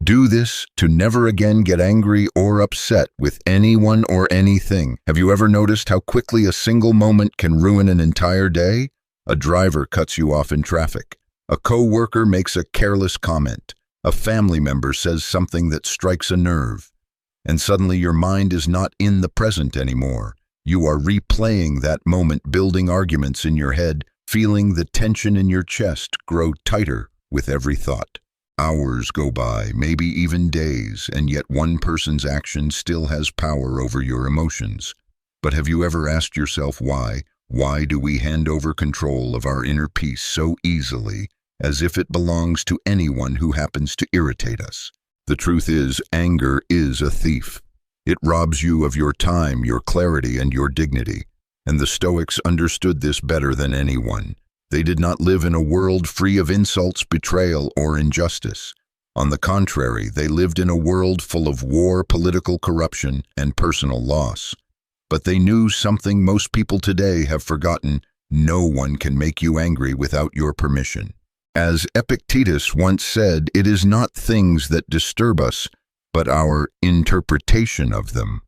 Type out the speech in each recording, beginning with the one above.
Do this to never again get angry or upset with anyone or anything. Have you ever noticed how quickly a single moment can ruin an entire day? A driver cuts you off in traffic. A co-worker makes a careless comment. A family member says something that strikes a nerve. And suddenly your mind is not in the present anymore. You are replaying that moment, building arguments in your head, feeling the tension in your chest grow tighter with every thought. Hours go by, maybe even days, and yet one person's action still has power over your emotions. But have you ever asked yourself why? Why do we hand over control of our inner peace so easily, as if it belongs to anyone who happens to irritate us? The truth is, anger is a thief. It robs you of your time, your clarity, and your dignity. And the Stoics understood this better than anyone. They did not live in a world free of insults, betrayal, or injustice. On the contrary, they lived in a world full of war, political corruption, and personal loss. But they knew something most people today have forgotten: no one can make you angry without your permission. As Epictetus once said, it is not things that disturb us, but our interpretation of them.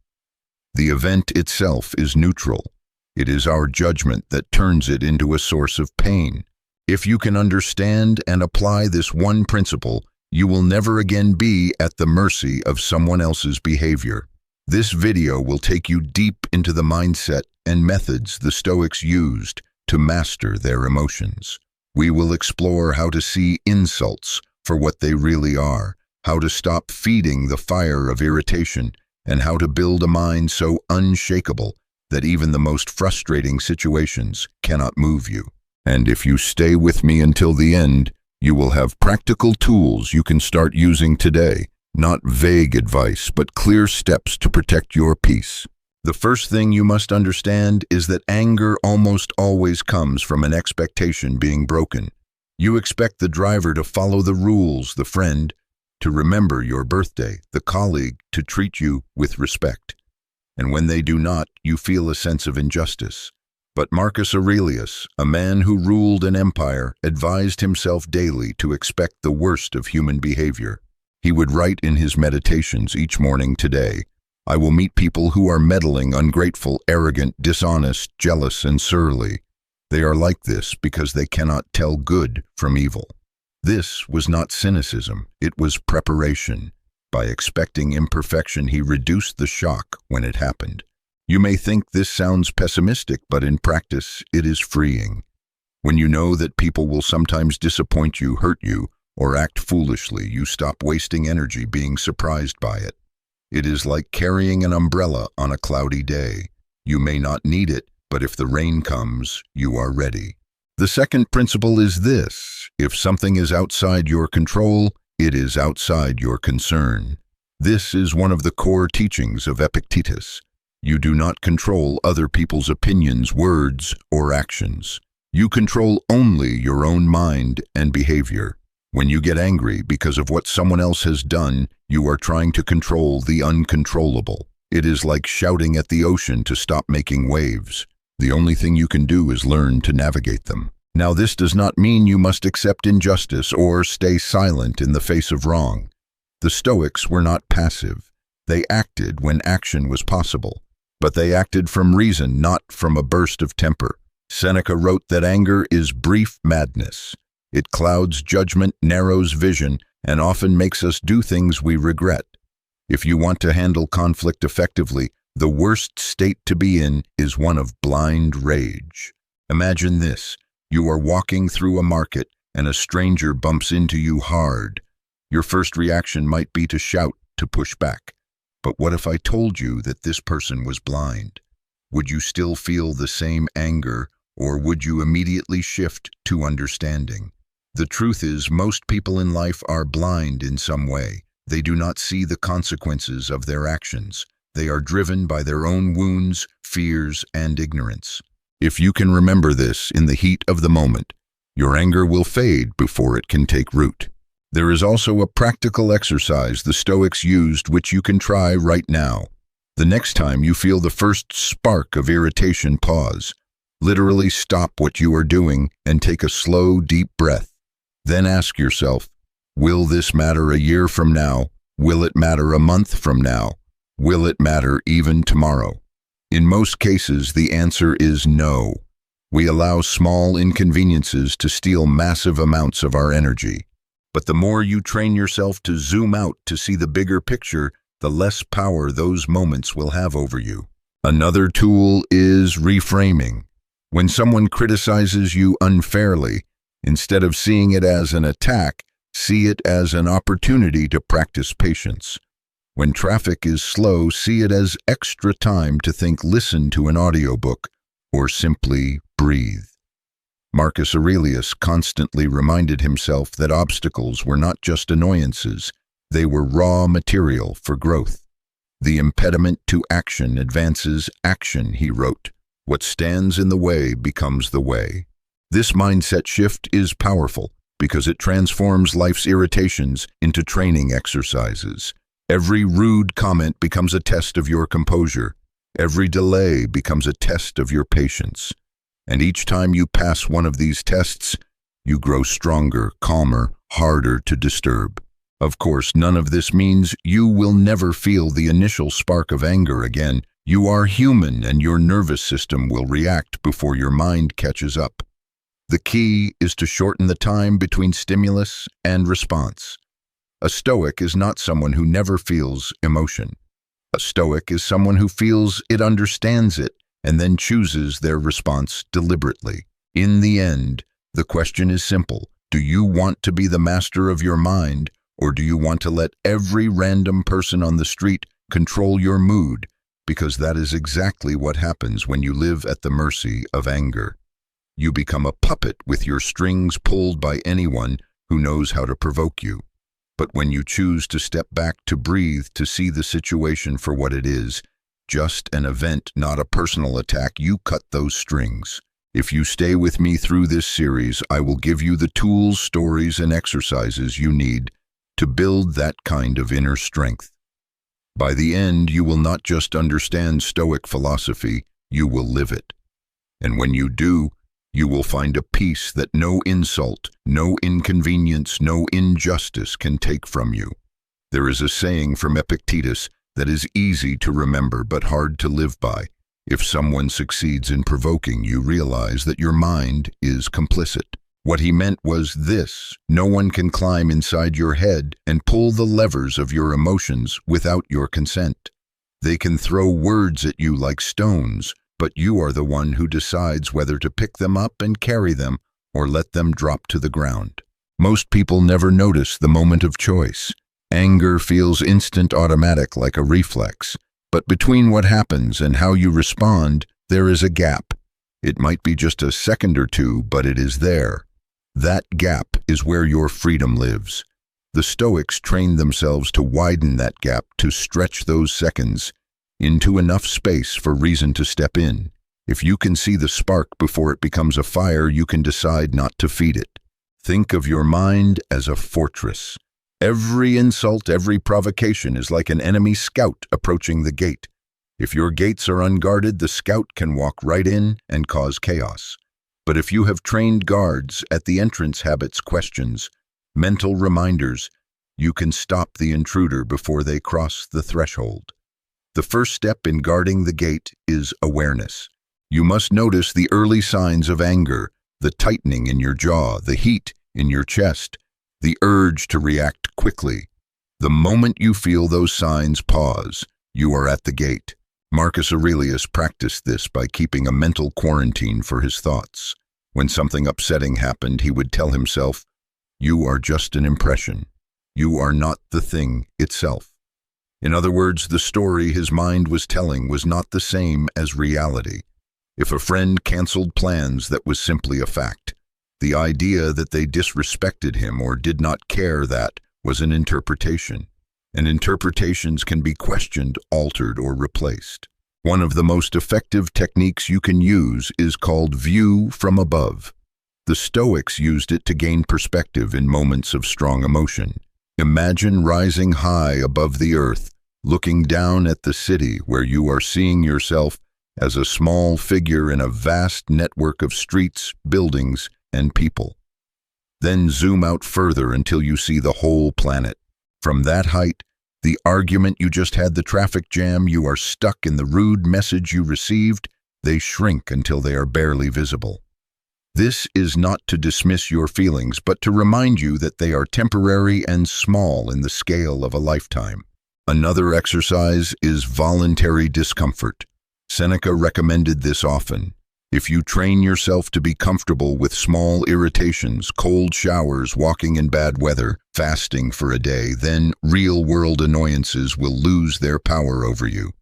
The event itself is neutral. It is our judgment that turns it into a source of pain. If you can understand and apply this one principle, you will never again be at the mercy of someone else's behavior. This video will take you deep into the mindset and methods the Stoics used to master their emotions. We will explore how to see insults for what they really are, how to stop feeding the fire of irritation, and how to build a mind so unshakable that even the most frustrating situations cannot move you. And if you stay with me until the end, you will have practical tools you can start using today, not vague advice, but clear steps to protect your peace. The first thing you must understand is that anger almost always comes from an expectation being broken. You expect the driver to follow the rules, the friend to remember your birthday, the colleague to treat you with respect. And when they do not, you feel a sense of injustice. But Marcus Aurelius, a man who ruled an empire, advised himself daily to expect the worst of human behavior. He would write in his meditations each morning, "Today, I will meet people who are meddling, ungrateful, arrogant, dishonest, jealous, and surly. They are like this because they cannot tell good from evil." This was not cynicism, it was preparation. By expecting imperfection, he reduced the shock when it happened. You may think this sounds pessimistic, but in practice, it is freeing. When you know that people will sometimes disappoint you, hurt you, or act foolishly, you stop wasting energy being surprised by it. It is like carrying an umbrella on a cloudy day. You may not need it, but if the rain comes, you are ready. The second principle is this: if something is outside your control, it is outside your concern. This is one of the core teachings of Epictetus. You do not control other people's opinions, words, or actions. You control only your own mind and behavior. When you get angry because of what someone else has done, you are trying to control the uncontrollable. It is like shouting at the ocean to stop making waves. The only thing you can do is learn to navigate them. Now, this does not mean you must accept injustice or stay silent in the face of wrong. The Stoics were not passive. They acted when action was possible, but they acted from reason, not from a burst of temper. Seneca wrote that anger is brief madness. It clouds judgment, narrows vision, and often makes us do things we regret. If you want to handle conflict effectively, the worst state to be in is one of blind rage. Imagine this. You are walking through a market and a stranger bumps into you hard. Your first reaction might be to shout, to push back. But what if I told you that this person was blind? Would you still feel the same anger, or would you immediately shift to understanding? The truth is, most people in life are blind in some way. They do not see the consequences of their actions. They are driven by their own wounds, fears, and ignorance. If you can remember this in the heat of the moment, your anger will fade before it can take root. There is also a practical exercise the Stoics used which you can try right now. The next time you feel the first spark of irritation, pause. Literally stop what you are doing and take a slow, deep breath. Then ask yourself, Will this matter a year from now? Will it matter a month from now? Will it matter even tomorrow? In most cases, the answer is no. We allow small inconveniences to steal massive amounts of our energy. But the more you train yourself to zoom out to see the bigger picture, the less power those moments will have over you. Another tool is reframing. When someone criticizes you unfairly, instead of seeing it as an attack, see it as an opportunity to practice patience. When traffic is slow, see it as extra time to think, listen to an audiobook, or simply breathe. Marcus Aurelius constantly reminded himself that obstacles were not just annoyances, they were raw material for growth. The impediment to action advances action, he wrote. What stands in the way becomes the way. This mindset shift is powerful because it transforms life's irritations into training exercises. Every rude comment becomes a test of your composure. Every delay becomes a test of your patience. And each time you pass one of these tests, you grow stronger, calmer, harder to disturb. Of course, none of this means you will never feel the initial spark of anger again. You are human, and your nervous system will react before your mind catches up. The key is to shorten the time between stimulus and response. A Stoic is not someone who never feels emotion. A Stoic is someone who feels it, understands it, and then chooses their response deliberately. In the end, the question is simple. Do you want to be the master of your mind, or do you want to let every random person on the street control your mood? Because that is exactly what happens when you live at the mercy of anger. You become a puppet with your strings pulled by anyone who knows how to provoke you. But when you choose to step back, to breathe, to see the situation for what it is, just an event, not a personal attack, you cut those strings. If you stay with me through this series, I will give you the tools, stories, and exercises you need to build that kind of inner strength. By the end, you will not just understand Stoic philosophy, you will live it. And when you do, you will find a peace that no insult, no inconvenience, no injustice can take from you. There is a saying from Epictetus that is easy to remember but hard to live by. If someone succeeds in provoking you, realize that your mind is complicit. What he meant was this: no one can climb inside your head and pull the levers of your emotions without your consent. They can throw words at you like stones, but you are the one who decides whether to pick them up and carry them or let them drop to the ground. Most people never notice the moment of choice. Anger feels instant, automatic, like a reflex. But between what happens and how you respond, there is a gap. It might be just a second or two, but it is there. That gap is where your freedom lives. The Stoics trained themselves to widen that gap, to stretch those seconds into enough space for reason to step in. If you can see the spark before it becomes a fire, you can decide not to feed it. Think of your mind as a fortress. Every insult, every provocation is like an enemy scout approaching the gate. If your gates are unguarded, the scout can walk right in and cause chaos. But if you have trained guards at the entrance, habits, questions, mental reminders, you can stop the intruder before they cross the threshold. The first step in guarding the gate is awareness. You must notice the early signs of anger, the tightening in your jaw, the heat in your chest, the urge to react quickly. The moment you feel those signs, pause. You are at the gate. Marcus Aurelius practiced this by keeping a mental quarantine for his thoughts. When something upsetting happened, he would tell himself, "You are just an impression. You are not the thing itself." In other words, the story his mind was telling was not the same as reality. If a friend canceled plans, that was simply a fact. The idea that they disrespected him or did not care, that was an interpretation. And interpretations can be questioned, altered, or replaced. One of the most effective techniques you can use is called view from above. The Stoics used it to gain perspective in moments of strong emotion. Imagine rising high above the earth, looking down at the city where you are seeing yourself as a small figure in a vast network of streets, buildings, and people. Then zoom out further until you see the whole planet. From that height, the argument you just had, the traffic jam you are stuck in, the rude message you received, they shrink until they are barely visible. This is not to dismiss your feelings, but to remind you that they are temporary and small in the scale of a lifetime. Another exercise is voluntary discomfort. Seneca recommended this often. If you train yourself to be comfortable with small irritations, cold showers, walking in bad weather, fasting for a day, then real-world annoyances will lose their power over you.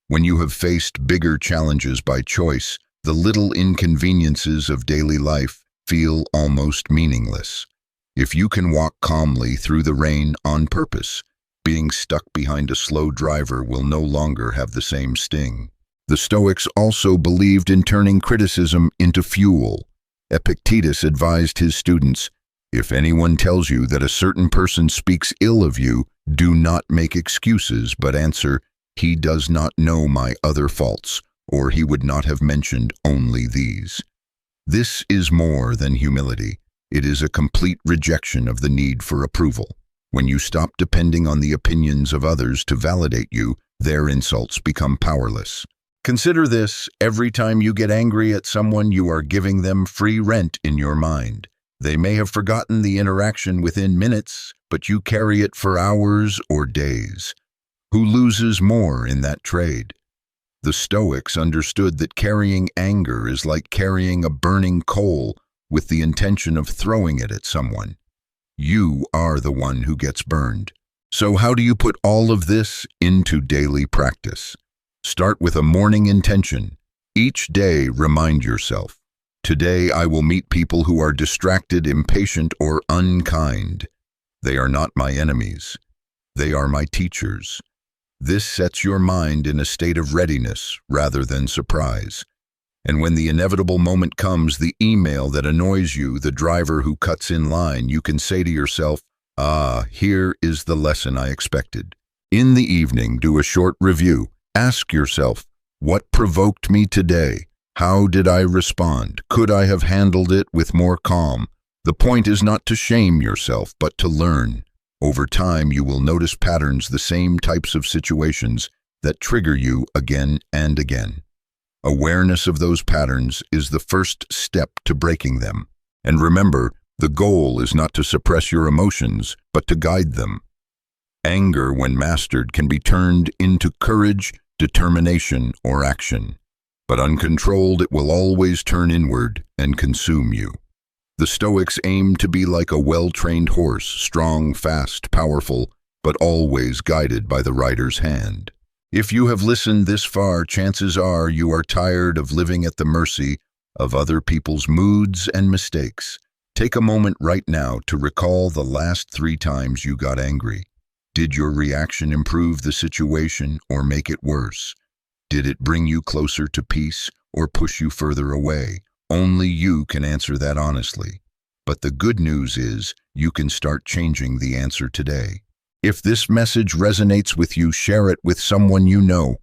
When you have faced bigger challenges by choice, the little inconveniences of daily life feel almost meaningless. If you can walk calmly through the rain on purpose, being stuck behind a slow driver will no longer have the same sting. The Stoics also believed in turning criticism into fuel. Epictetus advised his students, "If anyone tells you that a certain person speaks ill of you, do not make excuses, but answer, 'He does not know my other faults, or he would not have mentioned only these.'" This is more than humility. It is a complete rejection of the need for approval. When you stop depending on the opinions of others to validate you, their insults become powerless. Consider this: every time you get angry at someone, you are giving them free rent in your mind. They may have forgotten the interaction within minutes, but you carry it for hours or days. Who loses more in that trade? The Stoics understood that carrying anger is like carrying a burning coal with the intention of throwing it at someone. You are the one who gets burned. So how do you put all of this into daily practice? Start with a morning intention. Each day, remind yourself, "Today I will meet people who are distracted, impatient, or unkind. They are not my enemies. They are my teachers." This sets your mind in a state of readiness rather than surprise. And when the inevitable moment comes, the email that annoys you, the driver who cuts in line, you can say to yourself, "Here is the lesson I expected." In the evening, do a short review. Ask yourself, what provoked me today? How did I respond? Could I have handled it with more calm? The point is not to shame yourself, but to learn. Over time, you will notice patterns, the same types of situations that trigger you again and again. Awareness of those patterns is the first step to breaking them. And remember, the goal is not to suppress your emotions, but to guide them. Anger, when mastered, can be turned into courage, determination, or action. But uncontrolled, it will always turn inward and consume you. The Stoics aimed to be like a well-trained horse, strong, fast, powerful, but always guided by the rider's hand. If you have listened this far, chances are you are tired of living at the mercy of other people's moods and mistakes. Take a moment right now to recall the last 3 times you got angry. Did your reaction improve the situation or make it worse? Did it bring you closer to peace or push you further away? Only you can answer that honestly. But the good news is you can start changing the answer today. If this message resonates with you, share it with someone you know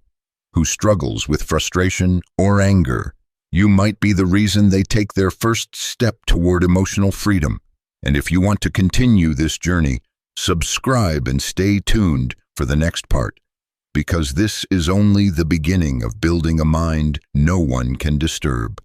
who struggles with frustration or anger. You might be the reason they take their first step toward emotional freedom. And if you want to continue this journey, subscribe and stay tuned for the next part, because this is only the beginning of building a mind no one can disturb.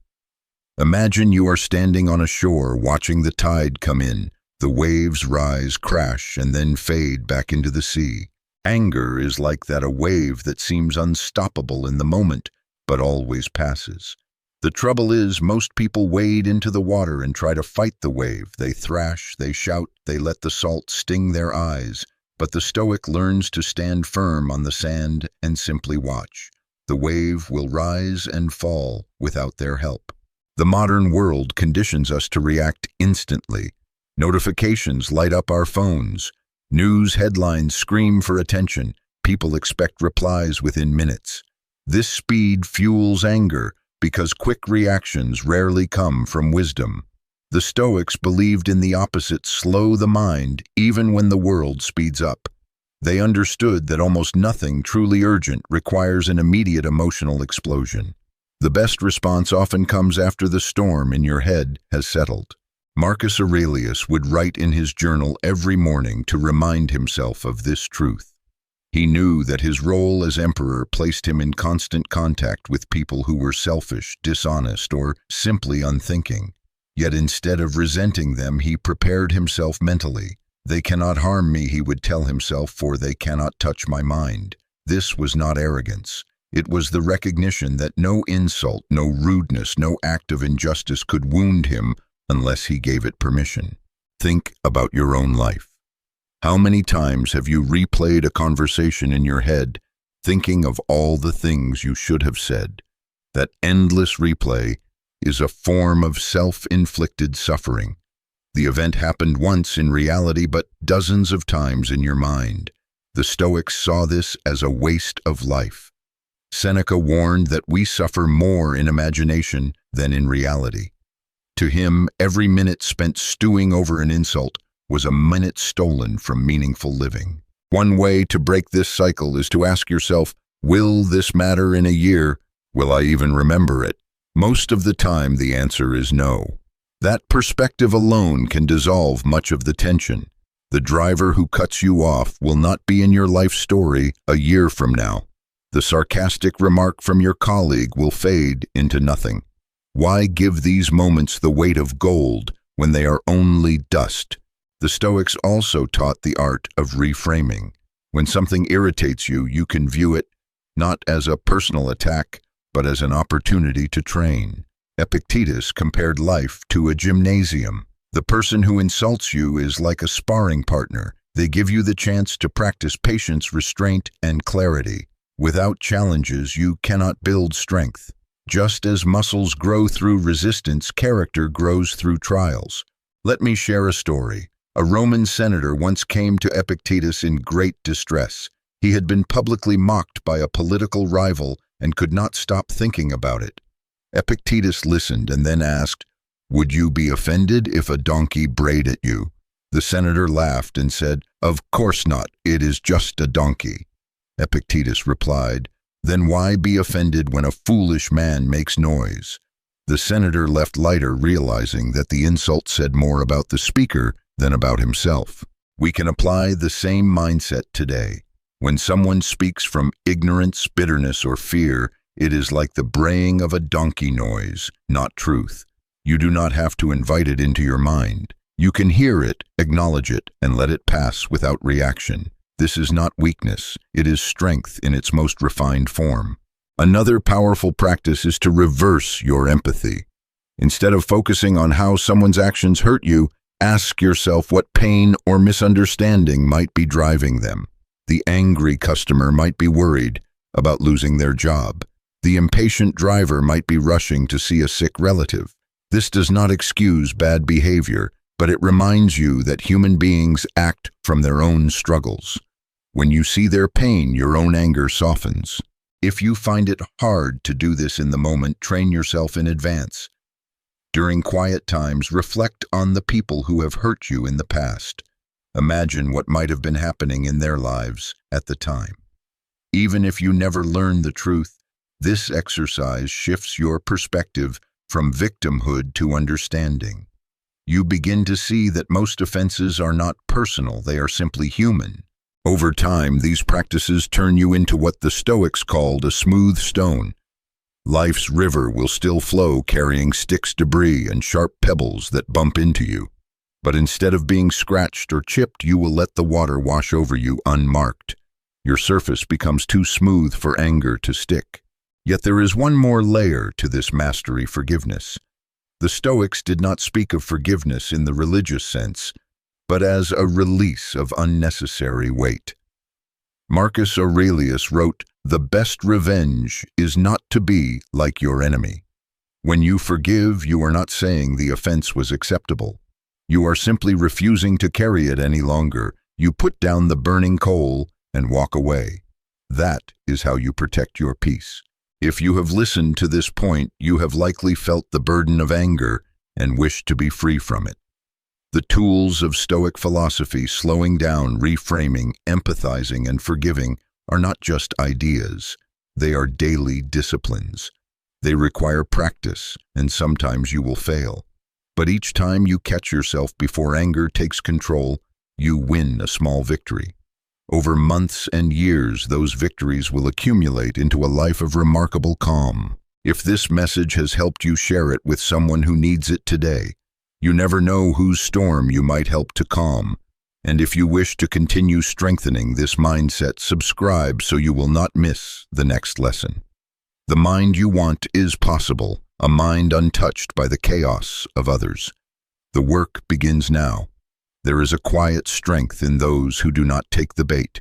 Imagine you are standing on a shore watching the tide come in. The waves rise, crash, and then fade back into the sea. Anger is like that, a wave that seems unstoppable in the moment, but always passes. The trouble is, most people wade into the water and try to fight the wave. They thrash, they shout, they let the salt sting their eyes. But the Stoic learns to stand firm on the sand and simply watch. The wave will rise and fall without their help. The modern world conditions us to react instantly. Notifications light up our phones. News headlines scream for attention. People expect replies within minutes. This speed fuels anger, because quick reactions rarely come from wisdom. The Stoics believed in the opposite: slow the mind, even when the world speeds up. They understood that almost nothing truly urgent requires an immediate emotional explosion. The best response often comes after the storm in your head has settled. Marcus Aurelius would write in his journal every morning to remind himself of this truth. He knew that his role as emperor placed him in constant contact with people who were selfish, dishonest, or simply unthinking. Yet instead of resenting them, he prepared himself mentally. "They cannot harm me," he would tell himself, "for they cannot touch my mind." This was not arrogance. It was the recognition that no insult, no rudeness, no act of injustice could wound him unless he gave it permission. Think about your own life. How many times have you replayed a conversation in your head, thinking of all the things you should have said? That endless replay is a form of self-inflicted suffering. The event happened once in reality, but dozens of times in your mind. The Stoics saw this as a waste of life. Seneca warned that we suffer more in imagination than in reality. To him, every minute spent stewing over an insult was a minute stolen from meaningful living. One way to break this cycle is to ask yourself, will this matter in a year? Will I even remember it? Most of the time, the answer is no. That perspective alone can dissolve much of the tension. The driver who cuts you off will not be in your life story a year from now. The sarcastic remark from your colleague will fade into nothing. Why give these moments the weight of gold when they are only dust? The Stoics also taught the art of reframing. When something irritates you, you can view it not as a personal attack, but as an opportunity to train. Epictetus compared life to a gymnasium. The person who insults you is like a sparring partner. They give you the chance to practice patience, restraint, and clarity. Without challenges, you cannot build strength. Just as muscles grow through resistance, character grows through trials. Let me share a story. A Roman senator once came to Epictetus in great distress. He had been publicly mocked by a political rival and could not stop thinking about it. Epictetus listened and then asked, "Would you be offended if a donkey brayed at you?" The senator laughed and said, "Of course not, it is just a donkey." Epictetus replied, "Then why be offended when a foolish man makes noise?" The senator left lighter, realizing that the insult said more about the speaker than about himself. We can apply the same mindset today. When someone speaks from ignorance, bitterness, or fear, it is like the braying of a donkey noise, not truth. You do not have to invite it into your mind. You can hear it, acknowledge it, and let it pass without reaction. This is not weakness, it is strength in its most refined form. Another powerful practice is to reverse your empathy. Instead of focusing on how someone's actions hurt you, ask yourself what pain or misunderstanding might be driving them. The angry customer might be worried about losing their job. The impatient driver might be rushing to see a sick relative. This does not excuse bad behavior, but it reminds you that human beings act from their own struggles. When you see their pain, your own anger softens. If you find it hard to do this in the moment, train yourself in advance. During quiet times, reflect on the people who have hurt you in the past. Imagine what might have been happening in their lives at the time. Even if you never learn the truth, this exercise shifts your perspective from victimhood to understanding. You begin to see that most offenses are not personal, they are simply human. Over time, these practices turn you into what the Stoics called a smooth stone. Life's river will still flow, carrying sticks, debris, and sharp pebbles that bump into you. But instead of being scratched or chipped, you will let the water wash over you unmarked. Your surface becomes too smooth for anger to stick. Yet there is one more layer to this mastery: forgiveness. The Stoics did not speak of forgiveness in the religious sense, but as a release of unnecessary weight. Marcus Aurelius wrote, "The best revenge is not to be like your enemy." When you forgive, you are not saying the offense was acceptable. You are simply refusing to carry it any longer. You put down the burning coal and walk away. That is how you protect your peace. If you have listened to this point, you have likely felt the burden of anger and wished to be free from it. The tools of Stoic philosophy, slowing down, reframing, empathizing, and forgiving, are not just ideas. They are daily disciplines. They require practice, and sometimes you will fail. But each time you catch yourself before anger takes control, you win a small victory. Over months and years, those victories will accumulate into a life of remarkable calm. If this message has helped you, share it with someone who needs it today. You never know whose storm you might help to calm. And if you wish to continue strengthening this mindset, subscribe so you will not miss the next lesson. The mind you want is possible, a mind untouched by the chaos of others. The work begins now. There is a quiet strength in those who do not take the bait.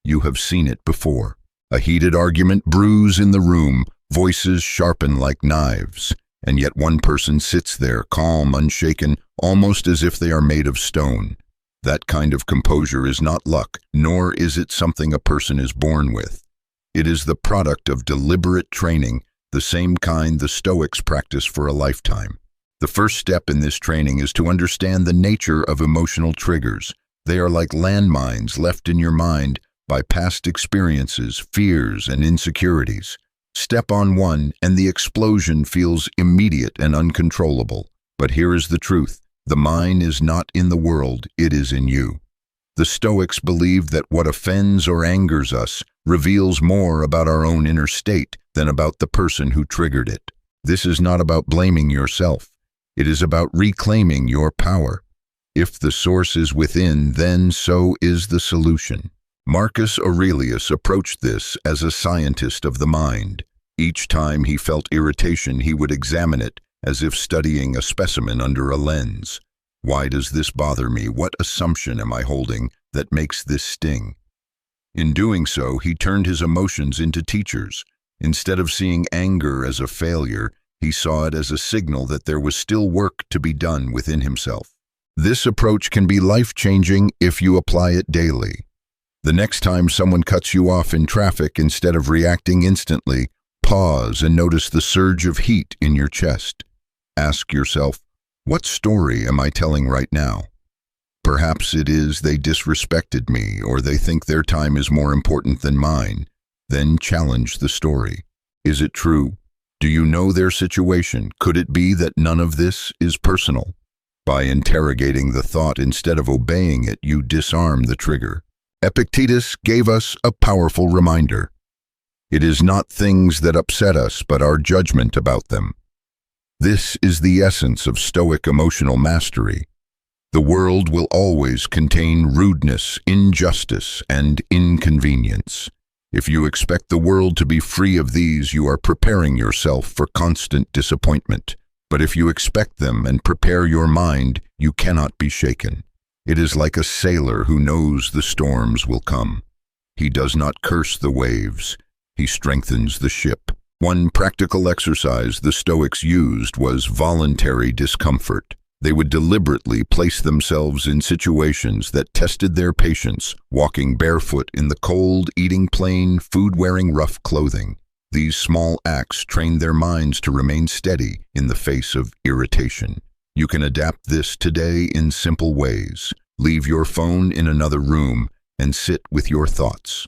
You have seen it before. A heated argument brews in the room, voices sharpen like knives, and yet one person sits there, calm, unshaken, almost as if they are made of stone. That kind of composure is not luck, nor is it something a person is born with. It is the product of deliberate training, the same kind the Stoics practice for a lifetime. The first step in this training is to understand the nature of emotional triggers. They are like landmines left in your mind by past experiences, fears, and insecurities. Step on one, and the explosion feels immediate and uncontrollable. But here is the truth. The mind is not in the world, it is in you. The Stoics believe that what offends or angers us reveals more about our own inner state than about the person who triggered it. This is not about blaming yourself. It is about reclaiming your power. If the source is within, then so is the solution. Marcus Aurelius approached this as a scientist of the mind. Each time he felt irritation, he would examine it as if studying a specimen under a lens. Why does this bother me? What assumption am I holding that makes this sting? In doing so, he turned his emotions into teachers. Instead of seeing anger as a failure, he saw it as a signal that there was still work to be done within himself. This approach can be life-changing if you apply it daily. The next time someone cuts you off in traffic, instead of reacting instantly, pause and notice the surge of heat in your chest. Ask yourself, what story am I telling right now? Perhaps it is they disrespected me, or they think their time is more important than mine. Then challenge the story. Is it true? Do you know their situation? Could it be that none of this is personal? By interrogating the thought instead of obeying it, you disarm the trigger. Epictetus gave us a powerful reminder. It is not things that upset us, but our judgment about them. This is the essence of Stoic emotional mastery. The world will always contain rudeness, injustice, and inconvenience. If you expect the world to be free of these, you are preparing yourself for constant disappointment. But if you expect them and prepare your mind, you cannot be shaken. It is like a sailor who knows the storms will come. He does not curse the waves. He strengthens the ship. One practical exercise the Stoics used was voluntary discomfort. They would deliberately place themselves in situations that tested their patience, walking barefoot in the cold, eating plain food, wearing rough clothing. These small acts trained their minds to remain steady in the face of irritation. You can adapt this today in simple ways. Leave your phone in another room and sit with your thoughts.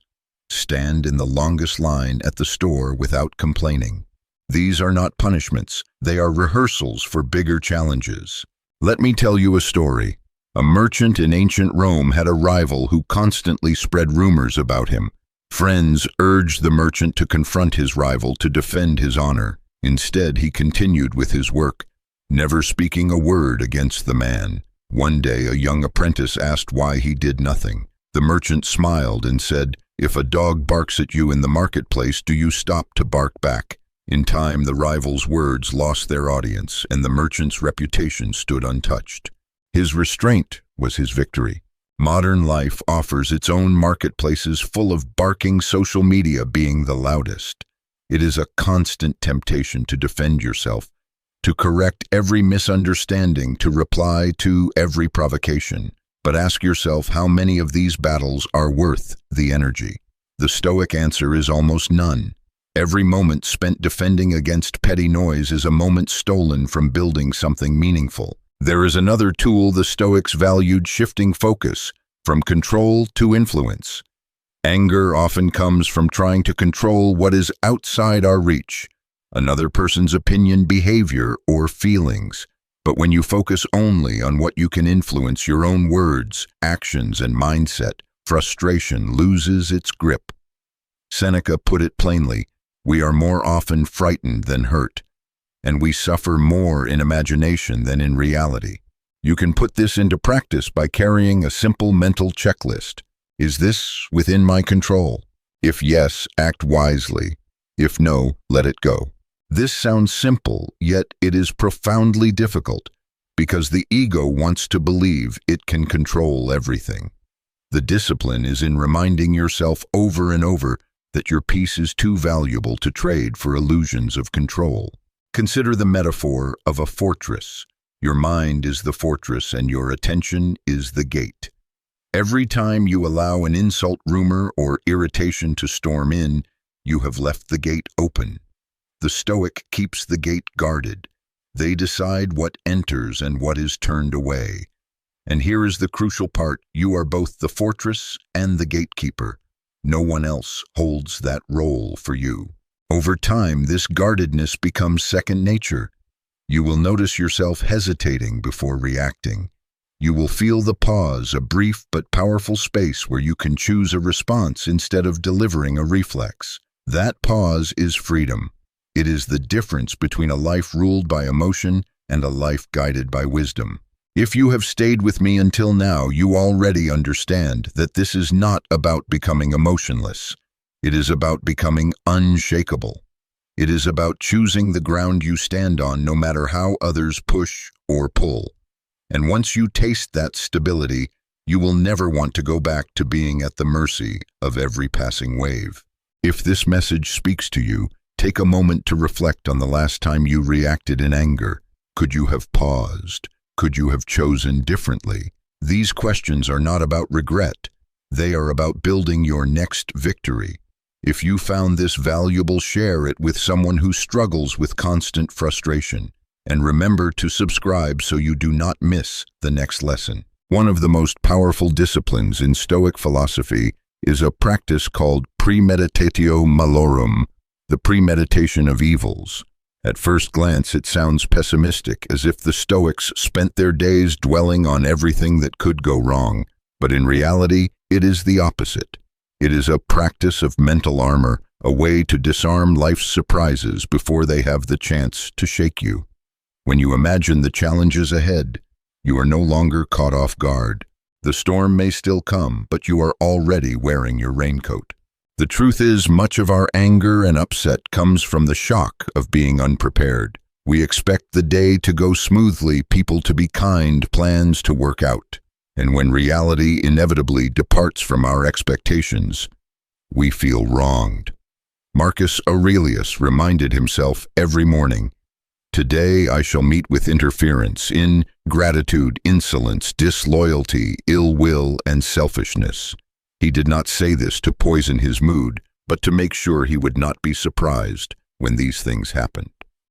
Stand in the longest line at the store without complaining. These are not punishments, they are rehearsals for bigger challenges. Let me tell you a story. A merchant in ancient Rome had a rival who constantly spread rumors about him. Friends urged the merchant to confront his rival to defend his honor. Instead, he continued with his work, never speaking a word against the man. One day, a young apprentice asked why he did nothing. The merchant smiled and said, "If a dog barks at you in the marketplace, do you stop to bark back?" In time, the rival's words lost their audience, and the merchant's reputation stood untouched. His restraint was his victory. Modern life offers its own marketplaces full of barking, social media being the loudest. It is a constant temptation to defend yourself, to correct every misunderstanding, to reply to every provocation. But ask yourself how many of these battles are worth the energy. The Stoic answer is almost none. Every moment spent defending against petty noise is a moment stolen from building something meaningful. There is another tool the Stoics valued: shifting focus from control to influence. Anger often comes from trying to control what is outside our reach, another person's opinion, behavior, or feelings. But when you focus only on what you can influence, your own words, actions, and mindset, frustration loses its grip. Seneca put it plainly, we are more often frightened than hurt, and we suffer more in imagination than in reality. You can put this into practice by carrying a simple mental checklist. Is this within my control? If yes, act wisely. If no, let it go. This sounds simple, yet it is profoundly difficult, because the ego wants to believe it can control everything. The discipline is in reminding yourself over and over that your peace is too valuable to trade for illusions of control. Consider the metaphor of a fortress. Your mind is the fortress and your attention is the gate. Every time you allow an insult, rumor, or irritation to storm in, you have left the gate open. The Stoic keeps the gate guarded. They decide what enters and what is turned away. And here is the crucial part. You are both the fortress and the gatekeeper. No one else holds that role for you. Over time, this guardedness becomes second nature. You will notice yourself hesitating before reacting. You will feel the pause, a brief but powerful space where you can choose a response instead of delivering a reflex. That pause is freedom. It is the difference between a life ruled by emotion and a life guided by wisdom. If you have stayed with me until now, you already understand that this is not about becoming emotionless. It is about becoming unshakable. It is about choosing the ground you stand on no matter how others push or pull. And once you taste that stability, you will never want to go back to being at the mercy of every passing wave. If this message speaks to you, take a moment to reflect on the last time you reacted in anger. Could you have paused? Could you have chosen differently? These questions are not about regret. They are about building your next victory. If you found this valuable, share it with someone who struggles with constant frustration. And remember to subscribe so you do not miss the next lesson. One of the most powerful disciplines in Stoic philosophy is a practice called premeditatio malorum, the premeditation of evils. At first glance, it sounds pessimistic, as if the Stoics spent their days dwelling on everything that could go wrong. But in reality, it is the opposite. It is a practice of mental armor, a way to disarm life's surprises before they have the chance to shake you. When you imagine the challenges ahead, you are no longer caught off guard. The storm may still come, but you are already wearing your raincoat. The truth is, much of our anger and upset comes from the shock of being unprepared. We expect the day to go smoothly, people to be kind, plans to work out. And when reality inevitably departs from our expectations, we feel wronged. Marcus Aurelius reminded himself every morning, "Today I shall meet with interference, ingratitude, insolence, disloyalty, ill will, and selfishness." He did not say this to poison his mood, but to make sure he would not be surprised when these things happened.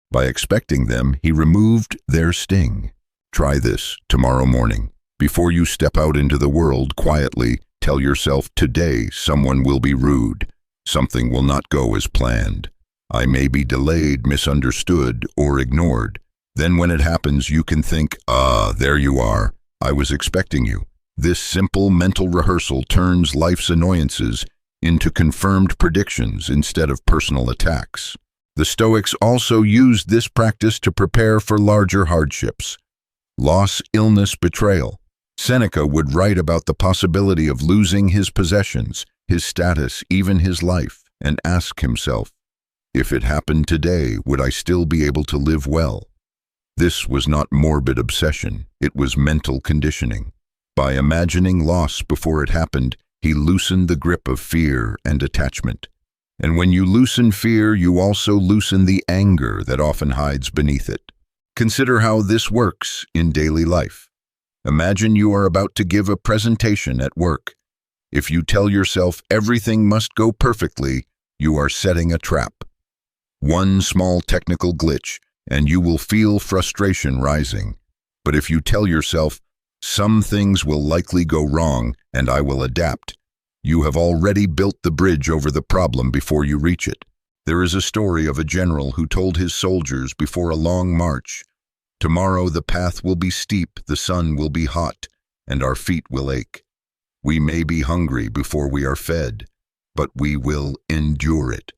By expecting them, he removed their sting. Try this tomorrow morning. Before you step out into the world, quietly tell yourself, today someone will be rude. Something will not go as planned. I may be delayed, misunderstood, or ignored. Then when it happens, you can think, there you are. I was expecting you. This simple mental rehearsal turns life's annoyances into confirmed predictions instead of personal attacks. The Stoics also used this practice to prepare for larger hardships. Loss, illness, betrayal. Seneca would write about the possibility of losing his possessions, his status, even his life, and ask himself, if it happened today, would I still be able to live well? This was not morbid obsession, it was mental conditioning. By imagining loss before it happened, he loosened the grip of fear and attachment. And when you loosen fear, you also loosen the anger that often hides beneath it. Consider how this works in daily life. Imagine you are about to give a presentation at work. If you tell yourself everything must go perfectly, you are setting a trap. One small technical glitch, and you will feel frustration rising. But if you tell yourself, some things will likely go wrong, and I will adapt, you have already built the bridge over the problem before you reach it. There is a story of a general who told his soldiers before a long march, Tomorrow the path will be steep, the sun will be hot, and our feet will ache. We may be hungry before we are fed, but we will endure it.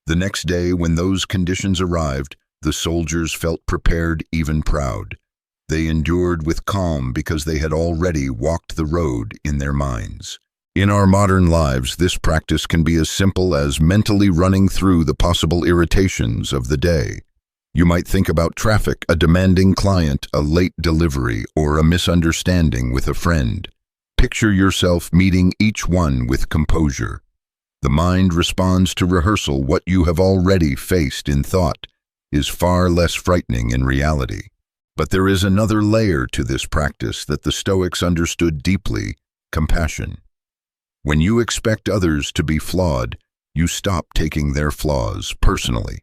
The next day, when those conditions arrived, the soldiers felt prepared, even proud. They endured with calm because they had already walked the road in their minds. In our modern lives, this practice can be as simple as mentally running through the possible irritations of the day. You might think about traffic, a demanding client, a late delivery, or a misunderstanding with a friend. Picture yourself meeting each one with composure. The mind responds to rehearsal. What you have already faced in thought is far less frightening in reality. But there is another layer to this practice that the Stoics understood deeply: compassion. When you expect others to be flawed, you stop taking their flaws personally.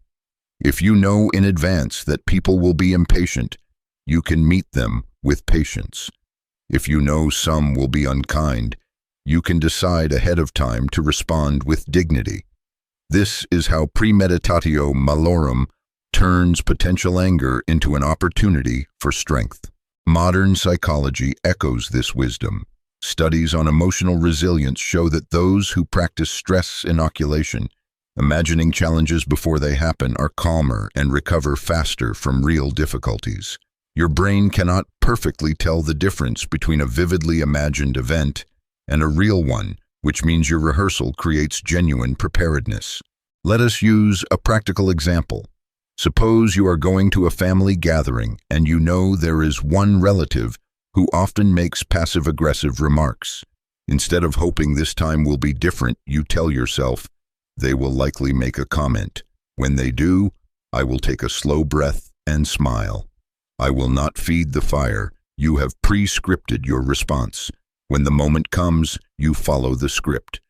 If you know in advance that people will be impatient, you can meet them with patience. If you know some will be unkind, you can decide ahead of time to respond with dignity. This is how premeditatio malorum turns potential anger into an opportunity for strength. Modern psychology echoes this wisdom. Studies on emotional resilience show that those who practice stress inoculation, imagining challenges before they happen, are calmer and recover faster from real difficulties. Your brain cannot perfectly tell the difference between a vividly imagined event and a real one, which means your rehearsal creates genuine preparedness. Let us use a practical example. Suppose you are going to a family gathering and you know there is one relative who often makes passive-aggressive remarks. Instead of hoping this time will be different, you tell yourself, they will likely make a comment. When they do, I will take a slow breath and smile. I will not feed the fire. You have pre-scripted your response. When the moment comes, you follow the script.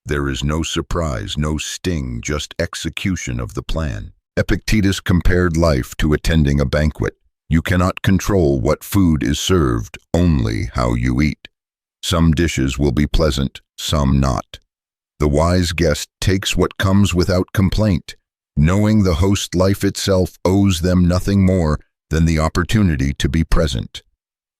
There is no surprise, no sting, just execution of the plan. Epictetus compared life to attending a banquet. You cannot control what food is served, only how you eat. Some dishes will be pleasant, some not. The wise guest takes what comes without complaint, knowing the host life itself owes them nothing more than the opportunity to be present.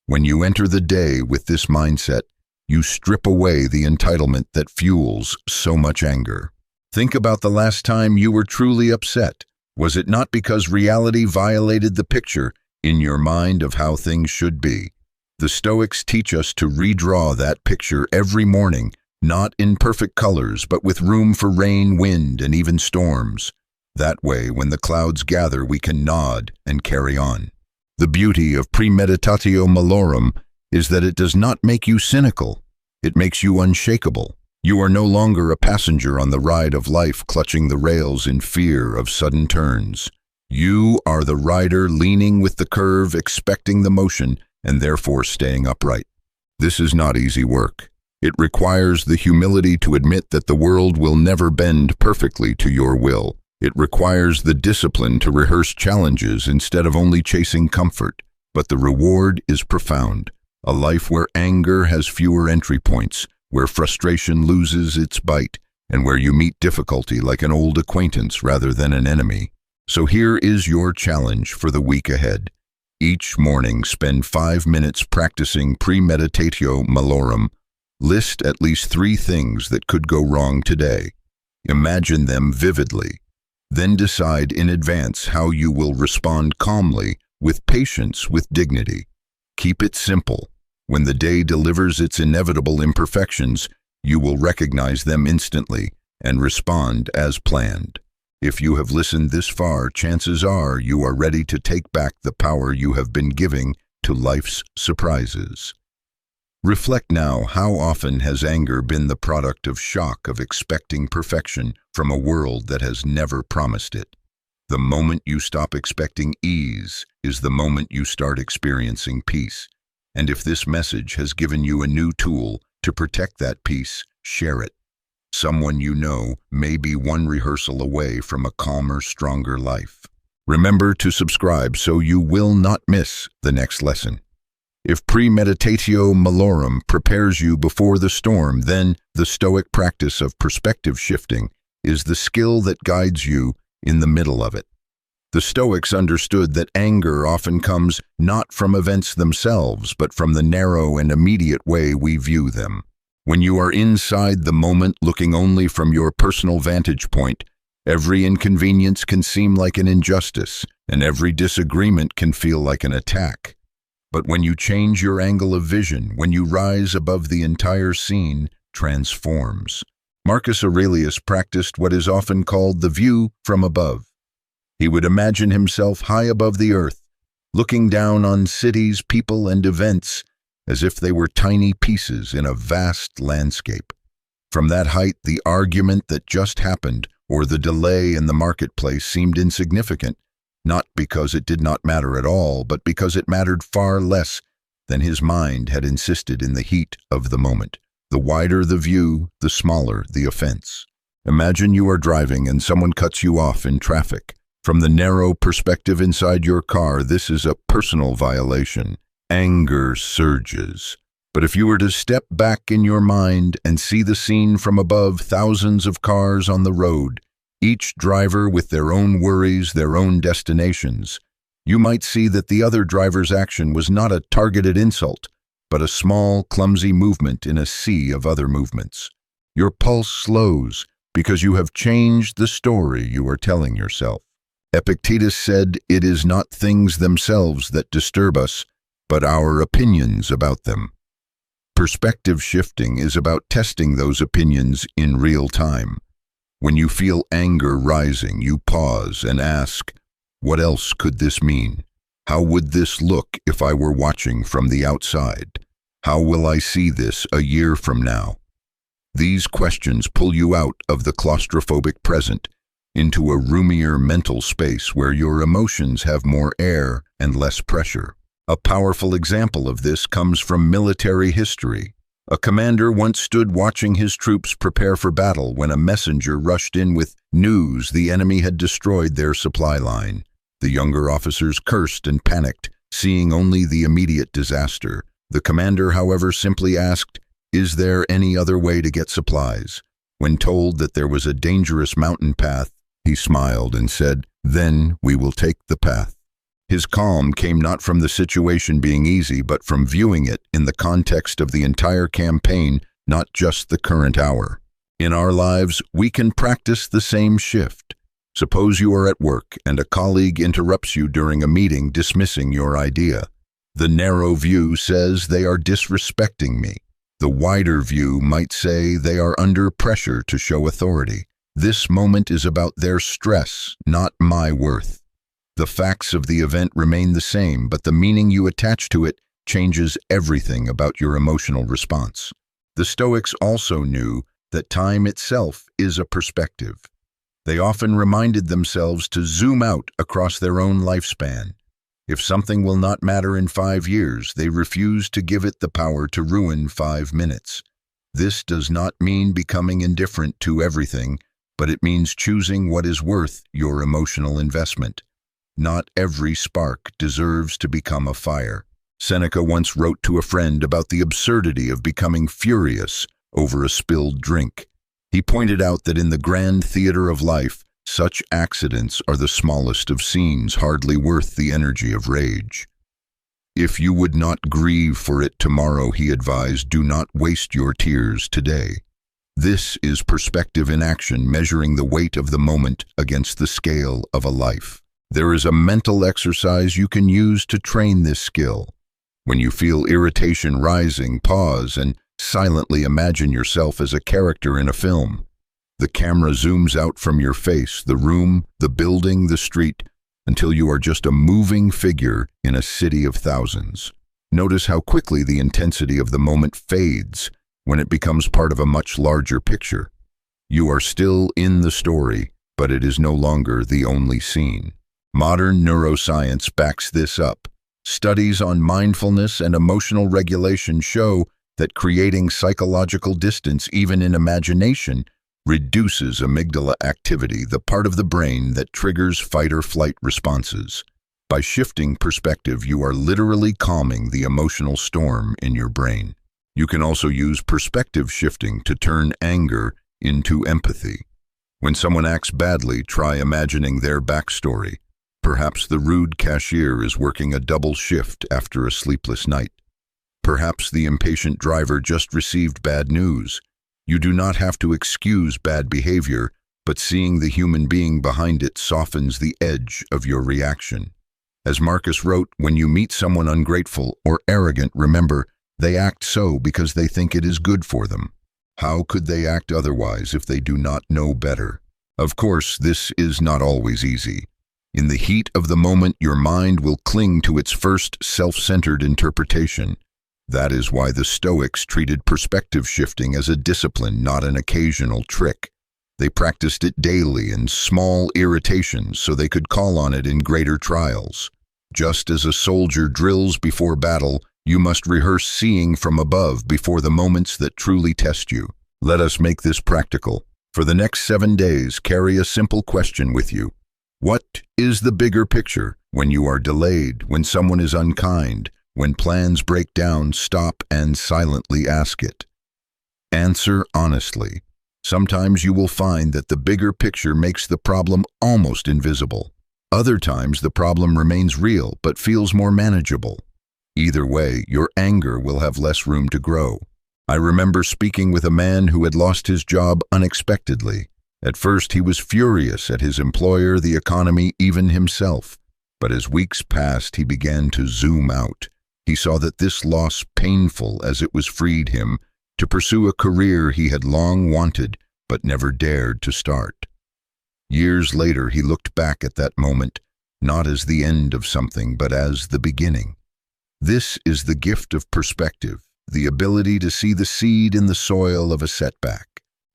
When you enter the day with this mindset, you strip away the entitlement that fuels so much anger. Think about the last time you were truly upset. Was it not because reality violated the picture in your mind of how things should be? The Stoics teach us to redraw that picture every morning, not in perfect colors, but with room for rain, wind, and even storms. That way, when the clouds gather, we can nod and carry on. The beauty of premeditatio malorum is that it does not make you cynical. It makes you unshakable. You are no longer a passenger on the ride of life clutching the rails in fear of sudden turns. You are the rider leaning with the curve, expecting the motion, and therefore staying upright. This is not easy work. It requires the humility to admit that the world will never bend perfectly to your will. It requires the discipline to rehearse challenges instead of only chasing comfort. But the reward is profound. A life where anger has fewer entry points, where frustration loses its bite, and where you meet difficulty like an old acquaintance rather than an enemy. So here is your challenge for the week ahead. Each morning, spend 5 minutes practicing premeditatio malorum. List at least 3 things that could go wrong today. Imagine them vividly. Then decide in advance how you will respond calmly, with patience, with dignity. Keep it simple. When the day delivers its inevitable imperfections, you will recognize them instantly and respond as planned. If you have listened this far, chances are you are ready to take back the power you have been giving to life's surprises. Reflect now, how often has anger been the product of shock of expecting perfection from a world that has never promised it? The moment you stop expecting ease is the moment you start experiencing peace. And if this message has given you a new tool to protect that peace, share it. Someone you know may be one rehearsal away from a calmer, stronger life. Remember to subscribe so you will not miss the next lesson. If premeditatio malorum prepares you before the storm, then the Stoic practice of perspective shifting is the skill that guides you in the middle of it. The Stoics understood that anger often comes not from events themselves, but from the narrow and immediate way we view them. When you are inside the moment looking only from your personal vantage point, every inconvenience can seem like an injustice, and every disagreement can feel like an attack. But when you change your angle of vision, when you rise above the entire scene, transforms. Marcus Aurelius practiced what is often called the view from above. He would imagine himself high above the earth, looking down on cities, people, and events as if they were tiny pieces in a vast landscape. From that height, the argument that just happened or the delay in the marketplace seemed insignificant, not because it did not matter at all, but because it mattered far less than his mind had insisted in the heat of the moment. The wider the view, the smaller the offense. Imagine you are driving and someone cuts you off in traffic. From the narrow perspective inside your car, this is a personal violation. Anger surges. But if you were to step back in your mind and see the scene from above, thousands of cars on the road, each driver with their own worries, their own destinations, you might see that the other driver's action was not a targeted insult, but a small, clumsy movement in a sea of other movements. Your pulse slows because you have changed the story you are telling yourself. Epictetus said, "It is not things themselves that disturb us, but our opinions about them." Perspective shifting is about testing those opinions in real time. When you feel anger rising, you pause and ask, what else could this mean? How would this look if I were watching from the outside? How will I see this a year from now? These questions pull you out of the claustrophobic present into a roomier mental space where your emotions have more air and less pressure. A powerful example of this comes from military history. A commander once stood watching his troops prepare for battle when a messenger rushed in with news the enemy had destroyed their supply line. The younger officers cursed and panicked, seeing only the immediate disaster. The commander, however, simply asked, "Is there any other way to get supplies?" When told that there was a dangerous mountain path, he smiled and said, "Then we will take the path." His calm came not from the situation being easy, but from viewing it in the context of the entire campaign, not just the current hour. In our lives, we can practice the same shift. Suppose you are at work and a colleague interrupts you during a meeting, dismissing your idea. The narrow view says they are disrespecting me. The wider view might say they are under pressure to show authority. This moment is about their stress, not my worth. The facts of the event remain the same, but the meaning you attach to it changes everything about your emotional response. The Stoics also knew that time itself is a perspective. They often reminded themselves to zoom out across their own lifespan. If something will not matter in 5 years, they refuse to give it the power to ruin 5 minutes. This does not mean becoming indifferent to everything, but it means choosing what is worth your emotional investment. Not every spark deserves to become a fire. Seneca once wrote to a friend about the absurdity of becoming furious over a spilled drink. He pointed out that in the grand theater of life, such accidents are the smallest of scenes, hardly worth the energy of rage. If you would not grieve for it tomorrow, he advised, do not waste your tears today. This is perspective in action, measuring the weight of the moment against the scale of a life. There is a mental exercise you can use to train this skill. When you feel irritation rising, pause and silently imagine yourself as a character in a film. The camera zooms out from your face, the room, the building, the street, until you are just a moving figure in a city of thousands. Notice how quickly the intensity of the moment fades when it becomes part of a much larger picture. You are still in the story, but it is no longer the only scene. Modern neuroscience backs this up. Studies on mindfulness and emotional regulation show that creating psychological distance, even in imagination, reduces amygdala activity, the part of the brain that triggers fight or flight responses. By shifting perspective, you are literally calming the emotional storm in your brain. You can also use perspective shifting to turn anger into empathy. When someone acts badly, try imagining their backstory. Perhaps the rude cashier is working a double shift after a sleepless night. Perhaps the impatient driver just received bad news. You do not have to excuse bad behavior, but seeing the human being behind it softens the edge of your reaction. As Marcus wrote, when you meet someone ungrateful or arrogant, remember, they act so because they think it is good for them. How could they act otherwise if they do not know better? Of course, this is not always easy. In the heat of the moment, your mind will cling to its first self-centered interpretation. That is why the Stoics treated perspective shifting as a discipline, not an occasional trick. They practiced it daily in small irritations so they could call on it in greater trials. Just as a soldier drills before battle, you must rehearse seeing from above before the moments that truly test you. Let us make this practical. For the next 7 days, carry a simple question with you. What is the bigger picture? When you are delayed, when someone is unkind, when plans break down, stop and silently ask it. Answer honestly. Sometimes you will find that the bigger picture makes the problem almost invisible. Other times the problem remains real but feels more manageable. Either way, your anger will have less room to grow. I remember speaking with a man who had lost his job unexpectedly. At first he was furious at his employer, the economy, even himself. But as weeks passed, he began to zoom out. He saw that this loss, painful as it was, freed him to pursue a career he had long wanted but never dared to start. Years later, he looked back at that moment, not as the end of something, but as the beginning. This is the gift of perspective, the ability to see the seed in the soil of a setback.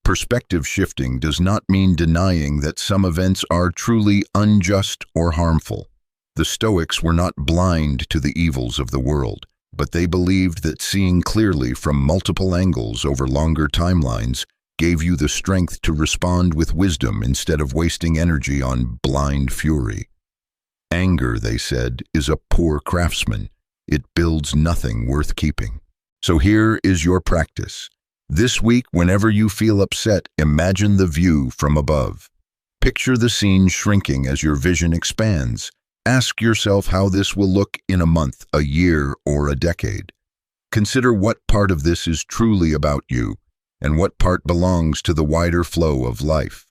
Perspective shifting does not mean denying that some events are truly unjust or harmful. The Stoics were not blind to the evils of the world, but they believed that seeing clearly from multiple angles over longer timelines gave you the strength to respond with wisdom instead of wasting energy on blind fury. Anger, they said, is a poor craftsman. It builds nothing worth keeping. So here is your practice. This week, whenever you feel upset, imagine the view from above. Picture the scene shrinking as your vision expands. Ask yourself how this will look in a month, a year, or a decade. Consider what part of this is truly about you, and what part belongs to the wider flow of life.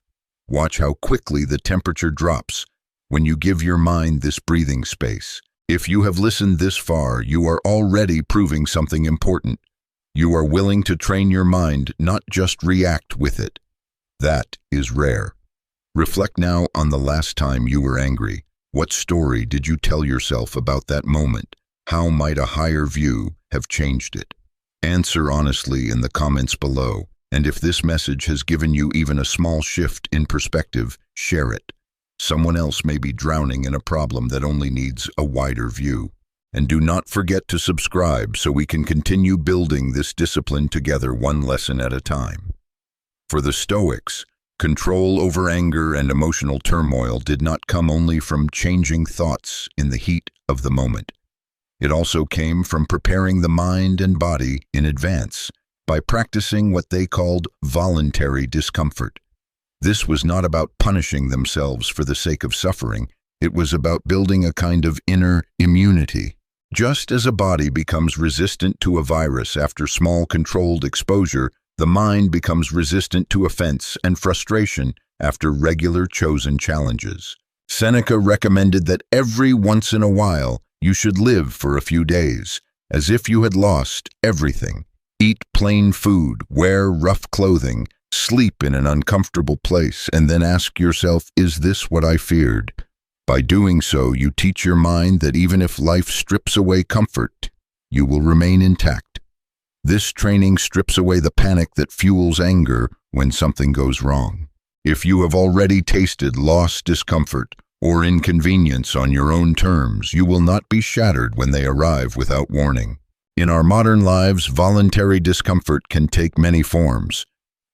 Watch how quickly the temperature drops when you give your mind this breathing space. If you have listened this far, you are already proving something important. You are willing to train your mind, not just react with it. That is rare. Reflect now on the last time you were angry. What story did you tell yourself about that moment? How might a higher view have changed it? Answer honestly in the comments below. And if this message has given you even a small shift in perspective, share it. Someone else may be drowning in a problem that only needs a wider view. And do not forget to subscribe so we can continue building this discipline together, one lesson at a time. For the Stoics, control over anger and emotional turmoil did not come only from changing thoughts in the heat of the moment. It also came from preparing the mind and body in advance by practicing what they called voluntary discomfort. This was not about punishing themselves for the sake of suffering. It was about building a kind of inner immunity. Just as a body becomes resistant to a virus after small controlled exposure, the mind becomes resistant to offense and frustration after regular chosen challenges. Seneca recommended that every once in a while you should live for a few days, as if you had lost everything. Eat plain food, wear rough clothing, sleep in an uncomfortable place, and then ask yourself, is this what I feared? By doing so, you teach your mind that even if life strips away comfort, you will remain intact. This training strips away the panic that fuels anger when something goes wrong. If you have already tasted loss, discomfort, or inconvenience on your own terms, you will not be shattered when they arrive without warning. In our modern lives, voluntary discomfort can take many forms.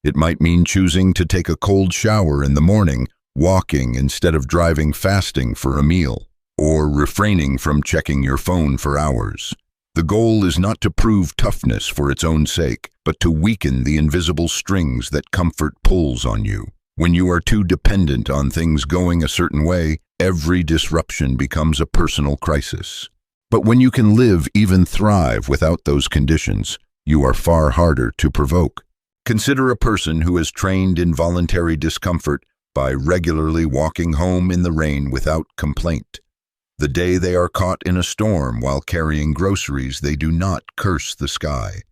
It might mean choosing to take a cold shower in the morning, walking instead of driving, fasting for a meal, or refraining from checking your phone for hours. The goal is not to prove toughness for its own sake, but to weaken the invisible strings that comfort pulls on you. When you are too dependent on things going a certain way, every disruption becomes a personal crisis. But when you can live, even thrive without those conditions, you are far harder to provoke. Consider a person who has trained involuntary discomfort by regularly walking home in the rain without complaint. The day they are caught in a storm while carrying groceries, they do not curse the sky.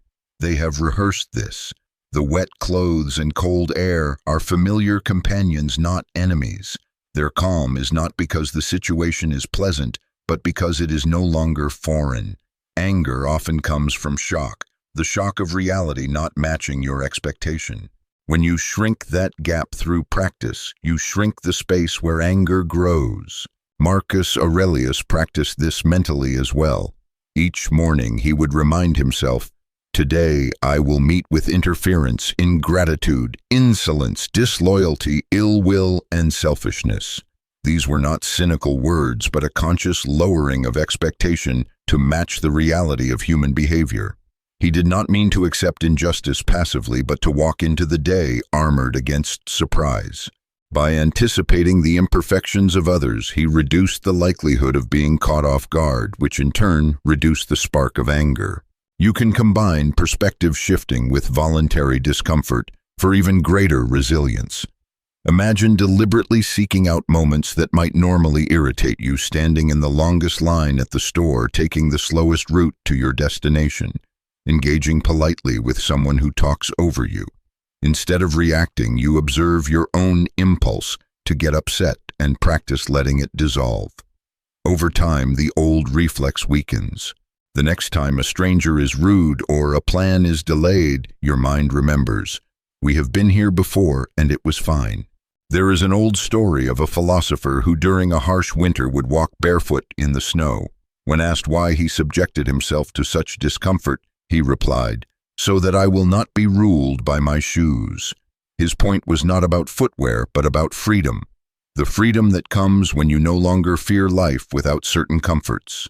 They have rehearsed this. The wet clothes and cold air are familiar companions, not enemies. Their calm is not because the situation is pleasant, but because it is no longer foreign. Anger often comes from shock, the shock of reality not matching your expectation. When you shrink that gap through practice, you shrink the space where anger grows. Marcus Aurelius practiced this mentally as well. Each morning he would remind himself, "Today I will meet with interference, ingratitude, insolence, disloyalty, ill will, and selfishness." These were not cynical words, but a conscious lowering of expectation to match the reality of human behavior. He did not mean to accept injustice passively, but to walk into the day armored against surprise. By anticipating the imperfections of others, he reduced the likelihood of being caught off guard, which in turn reduced the spark of anger. You can combine perspective shifting with voluntary discomfort for even greater resilience. Imagine deliberately seeking out moments that might normally irritate you, standing in the longest line at the store, taking the slowest route to your destination, engaging politely with someone who talks over you. Instead of reacting, you observe your own impulse to get upset and practice letting it dissolve. Over time, the old reflex weakens. The next time a stranger is rude or a plan is delayed, your mind remembers, "We have been here before and it was fine." There is an old story of a philosopher who during a harsh winter would walk barefoot in the snow. When asked why he subjected himself to such discomfort, he replied, "So that I will not be ruled by my shoes." His point was not about footwear, but about freedom. The freedom that comes when you no longer fear life without certain comforts.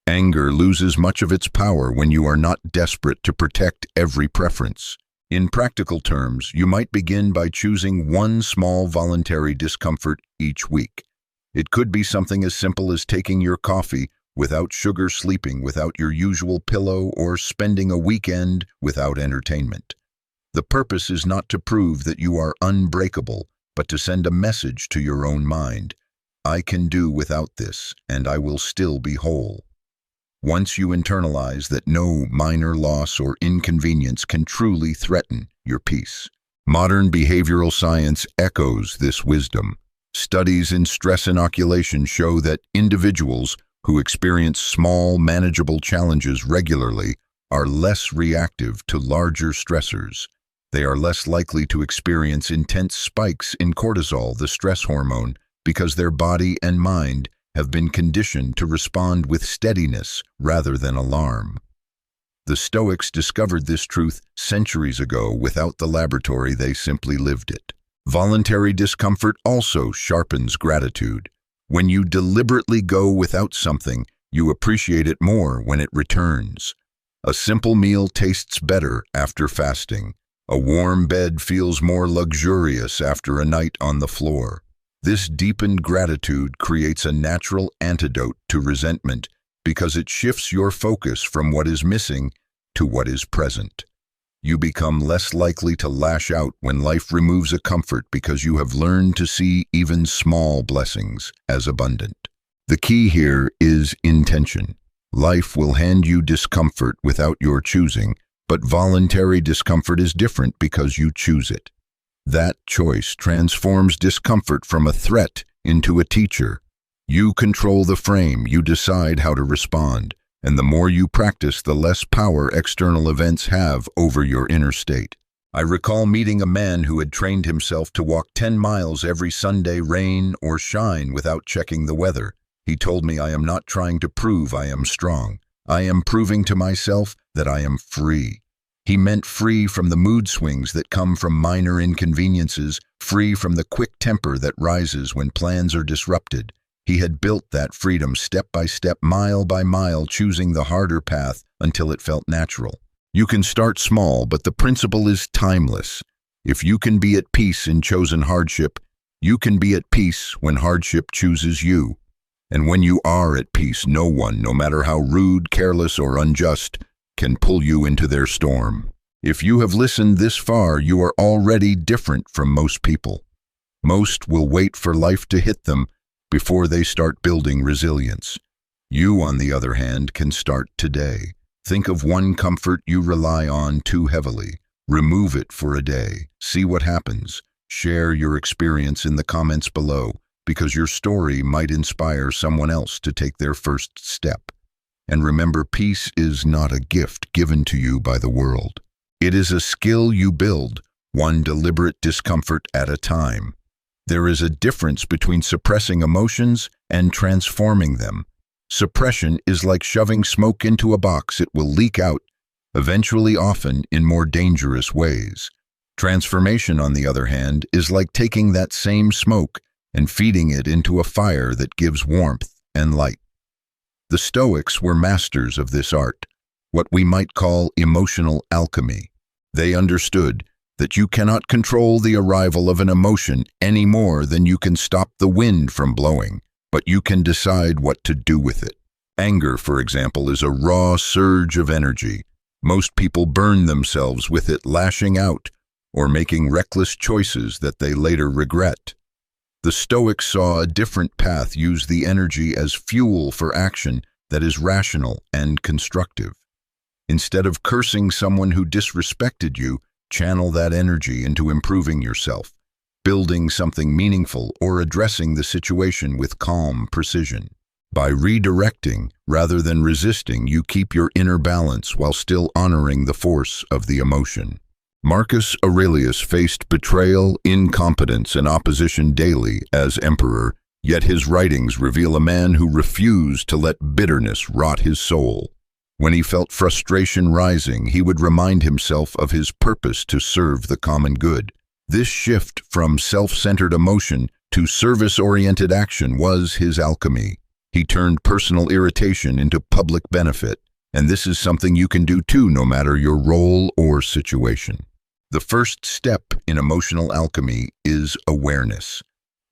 Anger loses much of its power when you are not desperate to protect every preference. In practical terms, you might begin by choosing one small voluntary discomfort each week. It could be something as simple as taking your coffee without sugar, sleeping without your usual pillow, or spending a weekend without entertainment. The purpose is not to prove that you are unbreakable, but to send a message to your own mind. I can do without this, and I will still be whole. Once you internalize that no minor loss or inconvenience can truly threaten your peace. Modern behavioral science echoes this wisdom. Studies in stress inoculation show that individuals who experience small, manageable challenges regularly are less reactive to larger stressors. They are less likely to experience intense spikes in cortisol, the stress hormone, because their body and mind have been conditioned to respond with steadiness rather than alarm. The Stoics discovered this truth centuries ago. Without the laboratory, they simply lived it. Voluntary discomfort also sharpens gratitude. When you deliberately go without something, you appreciate it more when it returns. A simple meal tastes better after fasting. A warm bed feels more luxurious after a night on the floor. This deepened gratitude creates a natural antidote to resentment because it shifts your focus from what is missing to what is present. You become less likely to lash out when life removes a comfort because you have learned to see even small blessings as abundant. The key here is intention. Life will hand you discomfort without your choosing, but voluntary discomfort is different because you choose it. That choice transforms discomfort from a threat into a teacher. You control the frame, you decide how to respond, and the more you practice, the less power external events have over your inner state. I recall meeting a man who had trained himself to walk 10 miles every Sunday, rain or shine, without checking the weather. He told me, "I am not trying to prove I am strong. I am proving to myself that I am free." He meant free from the mood swings that come from minor inconveniences, free from the quick temper that rises when plans are disrupted. He had built that freedom step by step, mile by mile, choosing the harder path until it felt natural. You can start small, but the principle is timeless. If you can be at peace in chosen hardship, you can be at peace when hardship chooses you. And when you are at peace, no one, no matter how rude, careless, or unjust, can pull you into their storm. If you have listened this far, you are already different from most people. Most will wait for life to hit them before they start building resilience. You, on the other hand, can start today. Think of one comfort you rely on too heavily. Remove it for a day. See what happens. Share your experience in the comments below, because your story might inspire someone else to take their first step. And remember, peace is not a gift given to you by the world. It is a skill you build, one deliberate discomfort at a time. There is a difference between suppressing emotions and transforming them. Suppression is like shoving smoke into a box. It will leak out, eventually, often in more dangerous ways. Transformation, on the other hand, is like taking that same smoke and feeding it into a fire that gives warmth and light. The Stoics were masters of this art, what we might call emotional alchemy. They understood that you cannot control the arrival of an emotion any more than you can stop the wind from blowing, but you can decide what to do with it. Anger, for example, is a raw surge of energy. Most people burn themselves with it, lashing out or making reckless choices that they later regret. The Stoics saw a different path: use the energy as fuel for action that is rational and constructive. Instead of cursing someone who disrespected you, channel that energy into improving yourself, building something meaningful, or addressing the situation with calm precision. By redirecting rather than resisting, you keep your inner balance while still honoring the force of the emotion. Marcus Aurelius faced betrayal, incompetence, and opposition daily as emperor, yet his writings reveal a man who refused to let bitterness rot his soul. When he felt frustration rising, he would remind himself of his purpose to serve the common good. This shift from self-centered emotion to service-oriented action was his alchemy. He turned personal irritation into public benefit, and this is something you can do too, no matter your role or situation. The first step in emotional alchemy is awareness.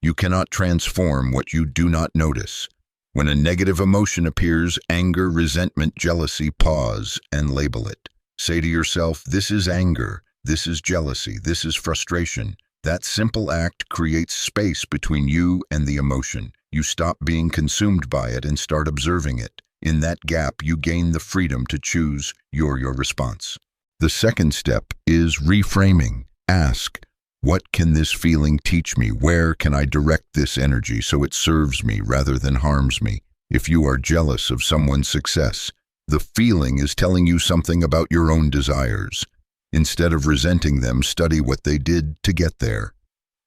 You cannot transform what you do not notice. When a negative emotion appears, anger, resentment, jealousy, pause and label it. Say to yourself, this is anger, this is jealousy, this is frustration. That simple act creates space between you and the emotion. You stop being consumed by it and start observing it. In that gap, you gain the freedom to choose your response. The second step is reframing. Ask, what can this feeling teach me? Where can I direct this energy so it serves me rather than harms me? If you are jealous of someone's success, the feeling is telling you something about your own desires. Instead of resenting them, study what they did to get there.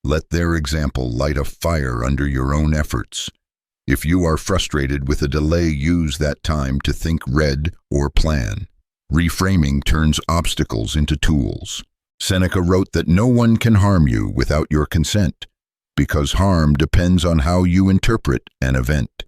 Let their example light a fire under your own efforts. If you are frustrated with a delay, use that time to think, read, or plan. Reframing turns obstacles into tools. Seneca wrote that no one can harm you without your consent, because harm depends on how you interpret an event.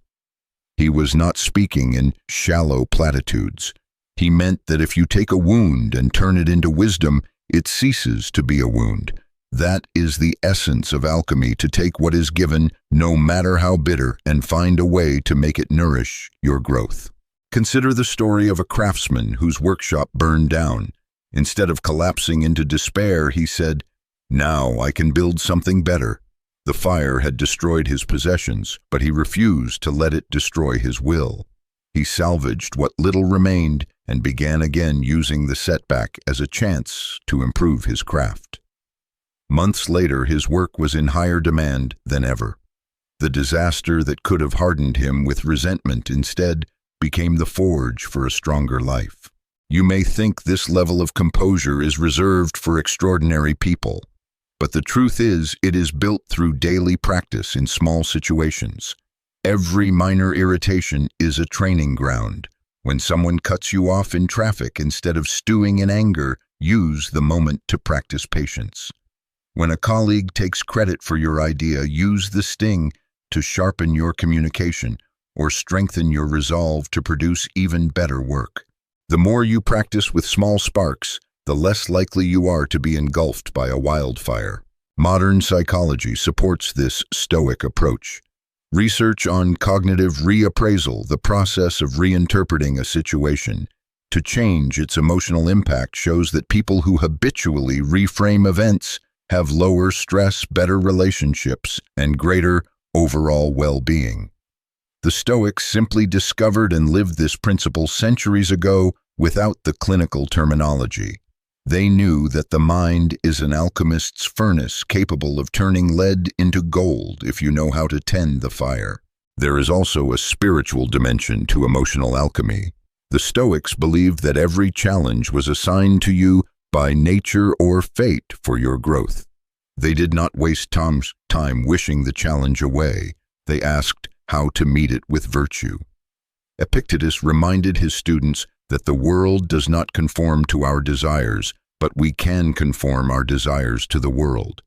He was not speaking in shallow platitudes. He meant that if you take a wound and turn it into wisdom, it ceases to be a wound. That is the essence of alchemy: to take what is given, no matter how bitter, and find a way to make it nourish your growth. Consider the story of a craftsman whose workshop burned down. Instead of collapsing into despair, he said, "Now I can build something better." The fire had destroyed his possessions, but he refused to let it destroy his will. He salvaged what little remained and began again, using the setback as a chance to improve his craft. Months later, his work was in higher demand than ever. The disaster that could have hardened him with resentment instead became the forge for a stronger life. You may think this level of composure is reserved for extraordinary people, but the truth is, it is built through daily practice in small situations. Every minor irritation is a training ground. When someone cuts you off in traffic, instead of stewing in anger, use the moment to practice patience. When a colleague takes credit for your idea, use the sting to sharpen your communication or strengthen your resolve to produce even better work. The more you practice with small sparks, the less likely you are to be engulfed by a wildfire. Modern psychology supports this Stoic approach. Research on cognitive reappraisal, the process of reinterpreting a situation to change its emotional impact, shows that people who habitually reframe events have lower stress, better relationships, and greater overall well-being. The Stoics simply discovered and lived this principle centuries ago without the clinical terminology. They knew that the mind is an alchemist's furnace capable of turning lead into gold if you know how to tend the fire. There is also a spiritual dimension to emotional alchemy. The Stoics believed that every challenge was assigned to you by nature or fate for your growth. They did not waste time wishing the challenge away. They asked how to meet it with virtue. Epictetus reminded his students that the world does not conform to our desires, but we can conform our desires to the world.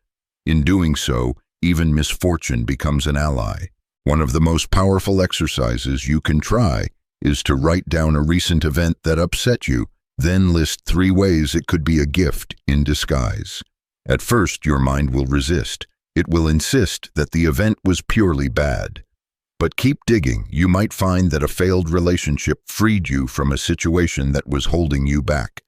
In doing so, even misfortune becomes an ally. One of the most powerful exercises you can try is to write down a recent event that upset you, then list 3 ways it could be a gift in disguise. At first, your mind will resist. It will insist that the event was purely bad. But keep digging. You might find that a failed relationship freed you from a situation that was holding you back,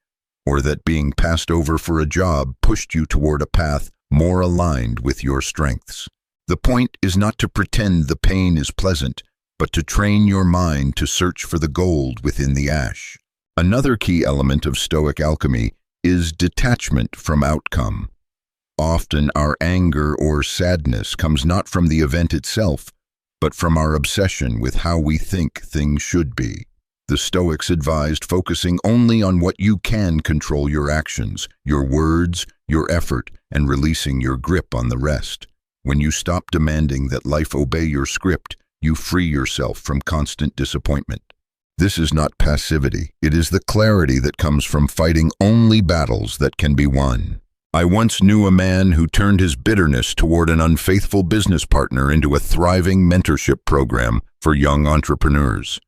or that being passed over for a job pushed you toward a path more aligned with your strengths. The point is not to pretend the pain is pleasant, but to train your mind to search for the gold within the ash. Another key element of Stoic alchemy is detachment from outcome. Often our anger or sadness comes not from the event itself, but from our obsession with how we think things should be. The Stoics advised focusing only on what you can control: your actions, your words, your effort, and releasing your grip on the rest. When you stop demanding that life obey your script, you free yourself from constant disappointment. This is not passivity. It is the clarity that comes from fighting only battles that can be won. I once knew a man who turned his bitterness toward an unfaithful business partner into a thriving mentorship program for young entrepreneurs.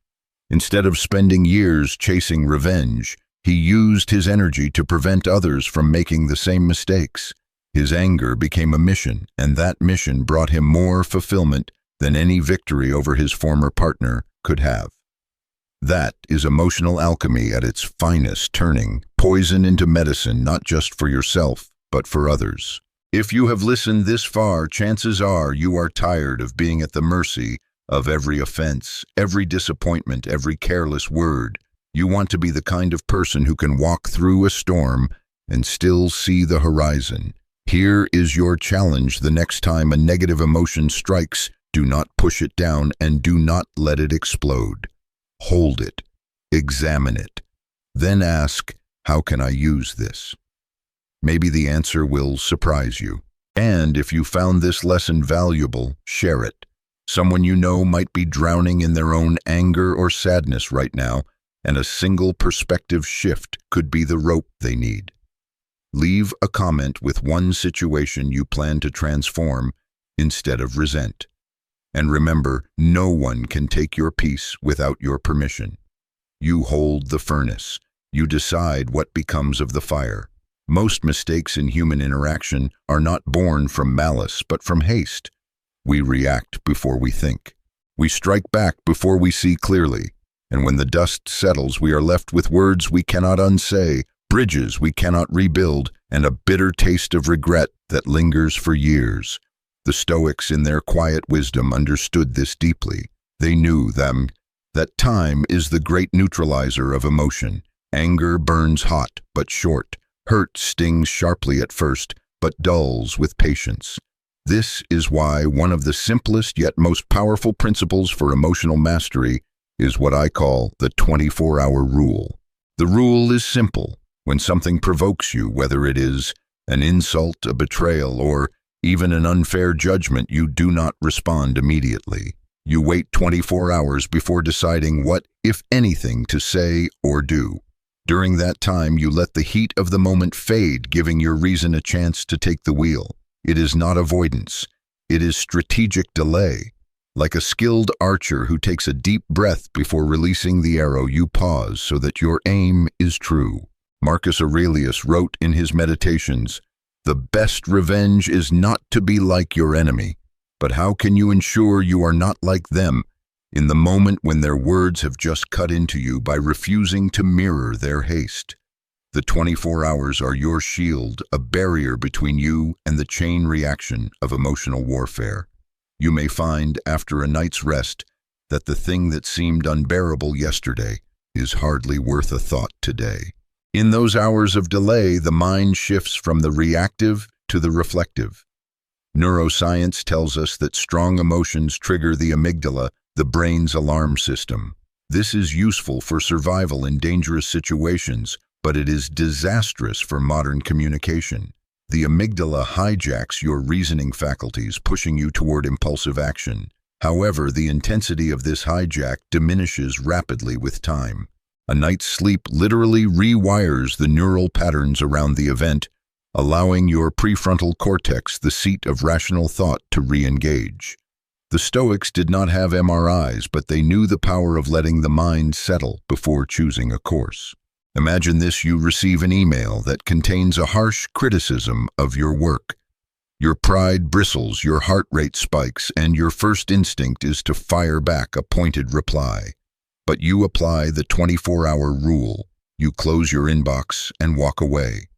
Instead of spending years chasing revenge, he used his energy to prevent others from making the same mistakes. His anger became a mission, and that mission brought him more fulfillment than any victory over his former partner could have. That is emotional alchemy at its finest, turning poison into medicine, not just for yourself, but for others. If you have listened this far, chances are you are tired of being at the mercy of every offense, every disappointment, every careless word. You want to be the kind of person who can walk through a storm and still see the horizon. Here is your challenge: the next time a negative emotion strikes, do not push it down and do not let it explode. Hold it, examine it, then ask, how can I use this? Maybe the answer will surprise you. And if you found this lesson valuable, share it. Someone you know might be drowning in their own anger or sadness right now, and a single perspective shift could be the rope they need. Leave a comment with one situation you plan to transform instead of resent. And remember, no one can take your peace without your permission. You hold the furnace. You decide what becomes of the fire. Most mistakes in human interaction are not born from malice, but from haste. We react before we think. We strike back before we see clearly. And when the dust settles, we are left with words we cannot unsay, bridges we cannot rebuild, and a bitter taste of regret that lingers for years. The Stoics, in their quiet wisdom, understood this deeply. They knew that time is the great neutralizer of emotion. Anger burns hot but short. Hurt stings sharply at first, but dulls with patience. This is why one of the simplest yet most powerful principles for emotional mastery is what I call the 24-hour rule. The rule is simple. When something provokes you, whether it is an insult, a betrayal, or even an unfair judgment, you do not respond immediately. You wait 24 hours before deciding what, if anything, to say or do. During that time, you let the heat of the moment fade, giving your reason a chance to take the wheel. It is not avoidance. It is strategic delay. Like a skilled archer who takes a deep breath before releasing the arrow, you pause so that your aim is true. Marcus Aurelius wrote in his Meditations, "The best revenge is not to be like your enemy, but how can you ensure you are not like them in the moment when their words have just cut into you by refusing to mirror their haste?" The 24 hours are your shield, a barrier between you and the chain reaction of emotional warfare. You may find, after a night's rest, that the thing that seemed unbearable yesterday is hardly worth a thought today. In those hours of delay, the mind shifts from the reactive to the reflective. Neuroscience tells us that strong emotions trigger the amygdala, the brain's alarm system. This is useful for survival in dangerous situations, but it is disastrous for modern communication. The amygdala hijacks your reasoning faculties, pushing you toward impulsive action. However, the intensity of this hijack diminishes rapidly with time. A night's sleep literally rewires the neural patterns around the event, allowing your prefrontal cortex, the seat of rational thought, to re-engage. The Stoics did not have MRIs, but they knew the power of letting the mind settle before choosing a course. Imagine this: you receive an email that contains a harsh criticism of your work. Your pride bristles, your heart rate spikes, and your first instinct is to fire back a pointed reply. But you apply the 24-hour rule. You close your inbox and walk away.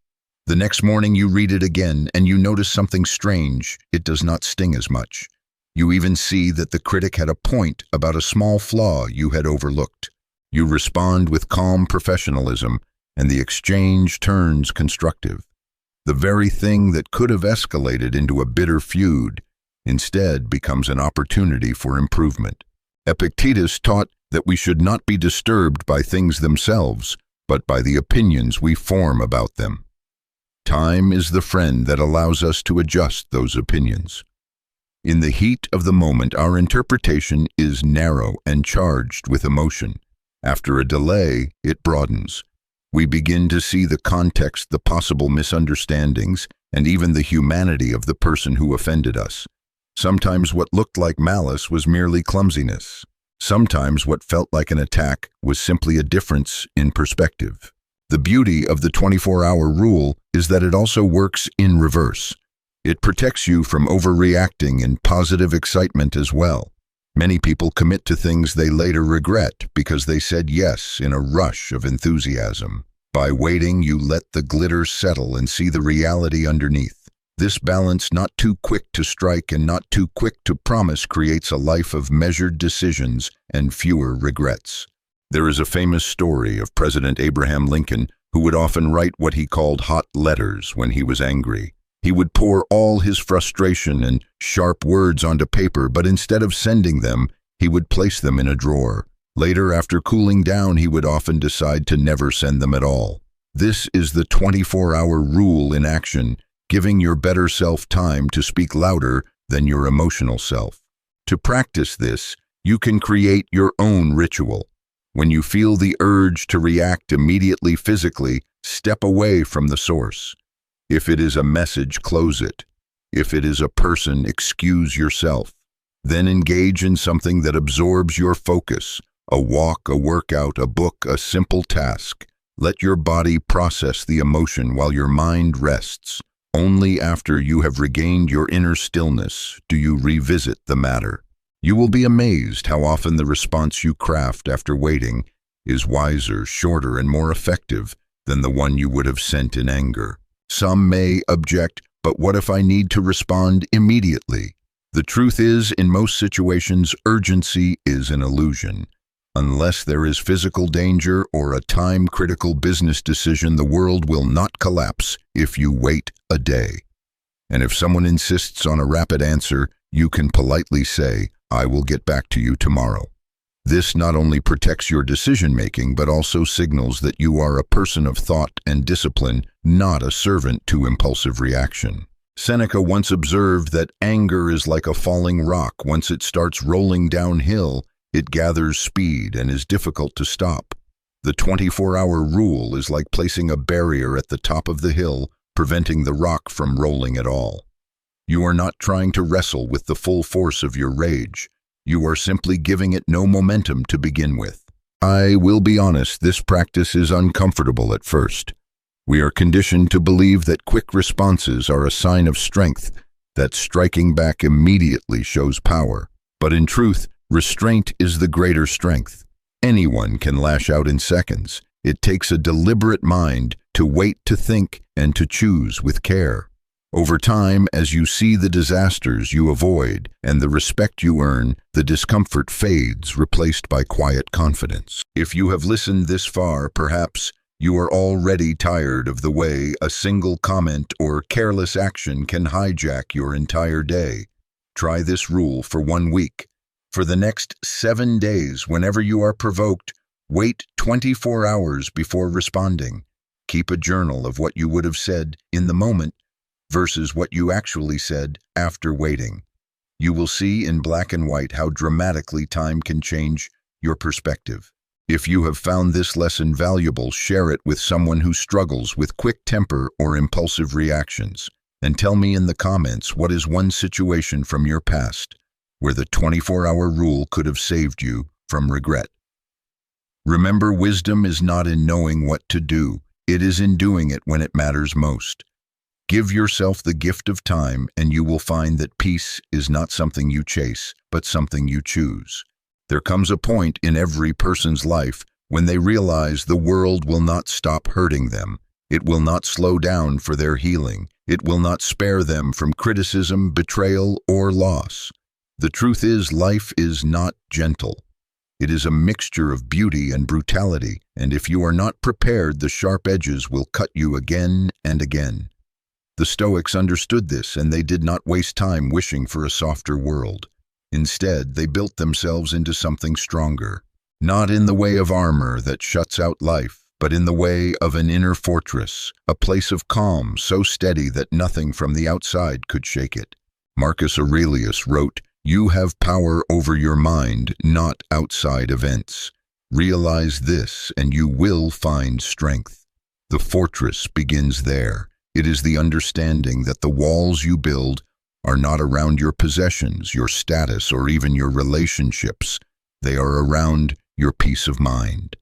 The next morning you read it again and you notice something strange. It does not sting as much. You even see that the critic had a point about a small flaw you had overlooked. You respond with calm professionalism, and the exchange turns constructive. The very thing that could have escalated into a bitter feud instead becomes an opportunity for improvement. Epictetus taught that we should not be disturbed by things themselves, but by the opinions we form about them. Time is the friend that allows us to adjust those opinions. In the heat of the moment, our interpretation is narrow and charged with emotion. After a delay, it broadens. We begin to see the context, the possible misunderstandings, and even the humanity of the person who offended us. Sometimes what looked like malice was merely clumsiness. Sometimes what felt like an attack was simply a difference in perspective. The beauty of the 24-hour rule is that it also works in reverse. It protects you from overreacting in positive excitement as well. Many people commit to things they later regret because they said yes in a rush of enthusiasm. By waiting, you let the glitter settle and see the reality underneath. This balance, not too quick to strike and not too quick to promise, creates a life of measured decisions and fewer regrets. There is a famous story of President Abraham Lincoln, who would often write what he called hot letters when he was angry. He would pour all his frustration and sharp words onto paper, but instead of sending them, he would place them in a drawer. Later, after cooling down, he would often decide to never send them at all. This is the 24-hour rule in action, giving your better self time to speak louder than your emotional self. To practice this, you can create your own ritual. When you feel the urge to react immediately physically, step away from the source. If it is a message, close it. If it is a person, excuse yourself. Then engage in something that absorbs your focus. A walk, a workout, a book, a simple task. Let your body process the emotion while your mind rests. Only after you have regained your inner stillness do you revisit the matter. You will be amazed how often the response you craft after waiting is wiser, shorter, and more effective than the one you would have sent in anger. Some may object, but what if I need to respond immediately? The truth is, in most situations, urgency is an illusion. Unless there is physical danger or a time-critical business decision, the world will not collapse if you wait a day. And if someone insists on a rapid answer, you can politely say, "I will get back to you tomorrow." This not only protects your decision-making, but also signals that you are a person of thought and discipline, not a servant to impulsive reaction. Seneca once observed that anger is like a falling rock. Once it starts rolling downhill, it gathers speed and is difficult to stop. The 24-hour rule is like placing a barrier at the top of the hill, preventing the rock from rolling at all. You are not trying to wrestle with the full force of your rage. You are simply giving it no momentum to begin with. I will be honest, this practice is uncomfortable at first. We are conditioned to believe that quick responses are a sign of strength, that striking back immediately shows power. But in truth, restraint is the greater strength. Anyone can lash out in seconds. It takes a deliberate mind to wait, to think, and to choose with care. Over time, as you see the disasters you avoid and the respect you earn, the discomfort fades, replaced by quiet confidence. If you have listened this far, perhaps you are already tired of the way a single comment or careless action can hijack your entire day. Try this rule for 1 week. For the next 7 days, whenever you are provoked, wait 24 hours before responding. Keep a journal of what you would have said in the moment versus what you actually said after waiting. You will see in black and white how dramatically time can change your perspective. If you have found this lesson valuable, share it with someone who struggles with quick temper or impulsive reactions. And tell me in the comments, what is one situation from your past where the 24-hour rule could have saved you from regret? Remember, wisdom is not in knowing what to do. It is in doing it when it matters most. Give yourself the gift of time, and you will find that peace is not something you chase, but something you choose. There comes a point in every person's life when they realize the world will not stop hurting them. It will not slow down for their healing. It will not spare them from criticism, betrayal, or loss. The truth is, life is not gentle. It is a mixture of beauty and brutality, and if you are not prepared, the sharp edges will cut you again and again. The Stoics understood this, and they did not waste time wishing for a softer world. Instead, they built themselves into something stronger, not in the way of armor that shuts out life, but in the way of an inner fortress, a place of calm so steady that nothing from the outside could shake it. Marcus Aurelius wrote, "You have power over your mind, not outside events. Realize this, and you will find strength." The fortress begins there. It is the understanding that the walls you build are not around your possessions, your status, or even your relationships. They are around your peace of mind.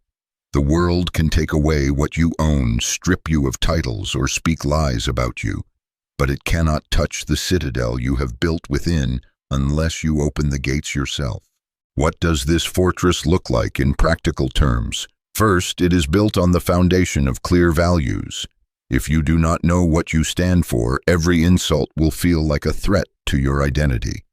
The world can take away what you own, strip you of titles, or speak lies about you, but it cannot touch the citadel you have built within unless you open the gates yourself. What does this fortress look like in practical terms? First, it is built on the foundation of clear values. If you do not know what you stand for, every insult will feel like a threat to your identity.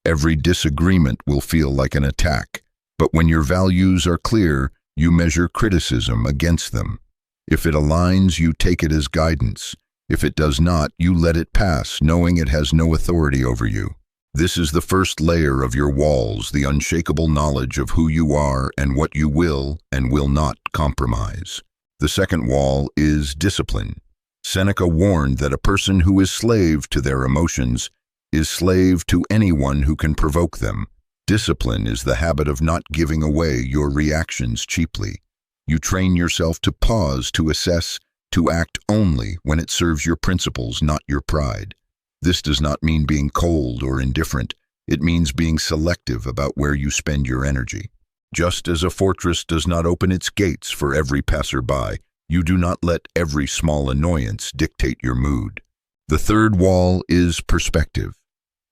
Every disagreement will feel like an attack. But when your values are clear, you measure criticism against them. If it aligns, you take it as guidance. If it does not, you let it pass, knowing it has no authority over you. This is the first layer of your walls, the unshakable knowledge of who you are and what you will and will not compromise. The second wall is discipline. Seneca warned that a person who is slave to their emotions is slave to anyone who can provoke them. Discipline is the habit of not giving away your reactions cheaply. You train yourself to pause, to assess, to act only when it serves your principles, not your pride. This does not mean being cold or indifferent. It means being selective about where you spend your energy. Just as a fortress does not open its gates for every passerby, you do not let every small annoyance dictate your mood. The third wall is perspective.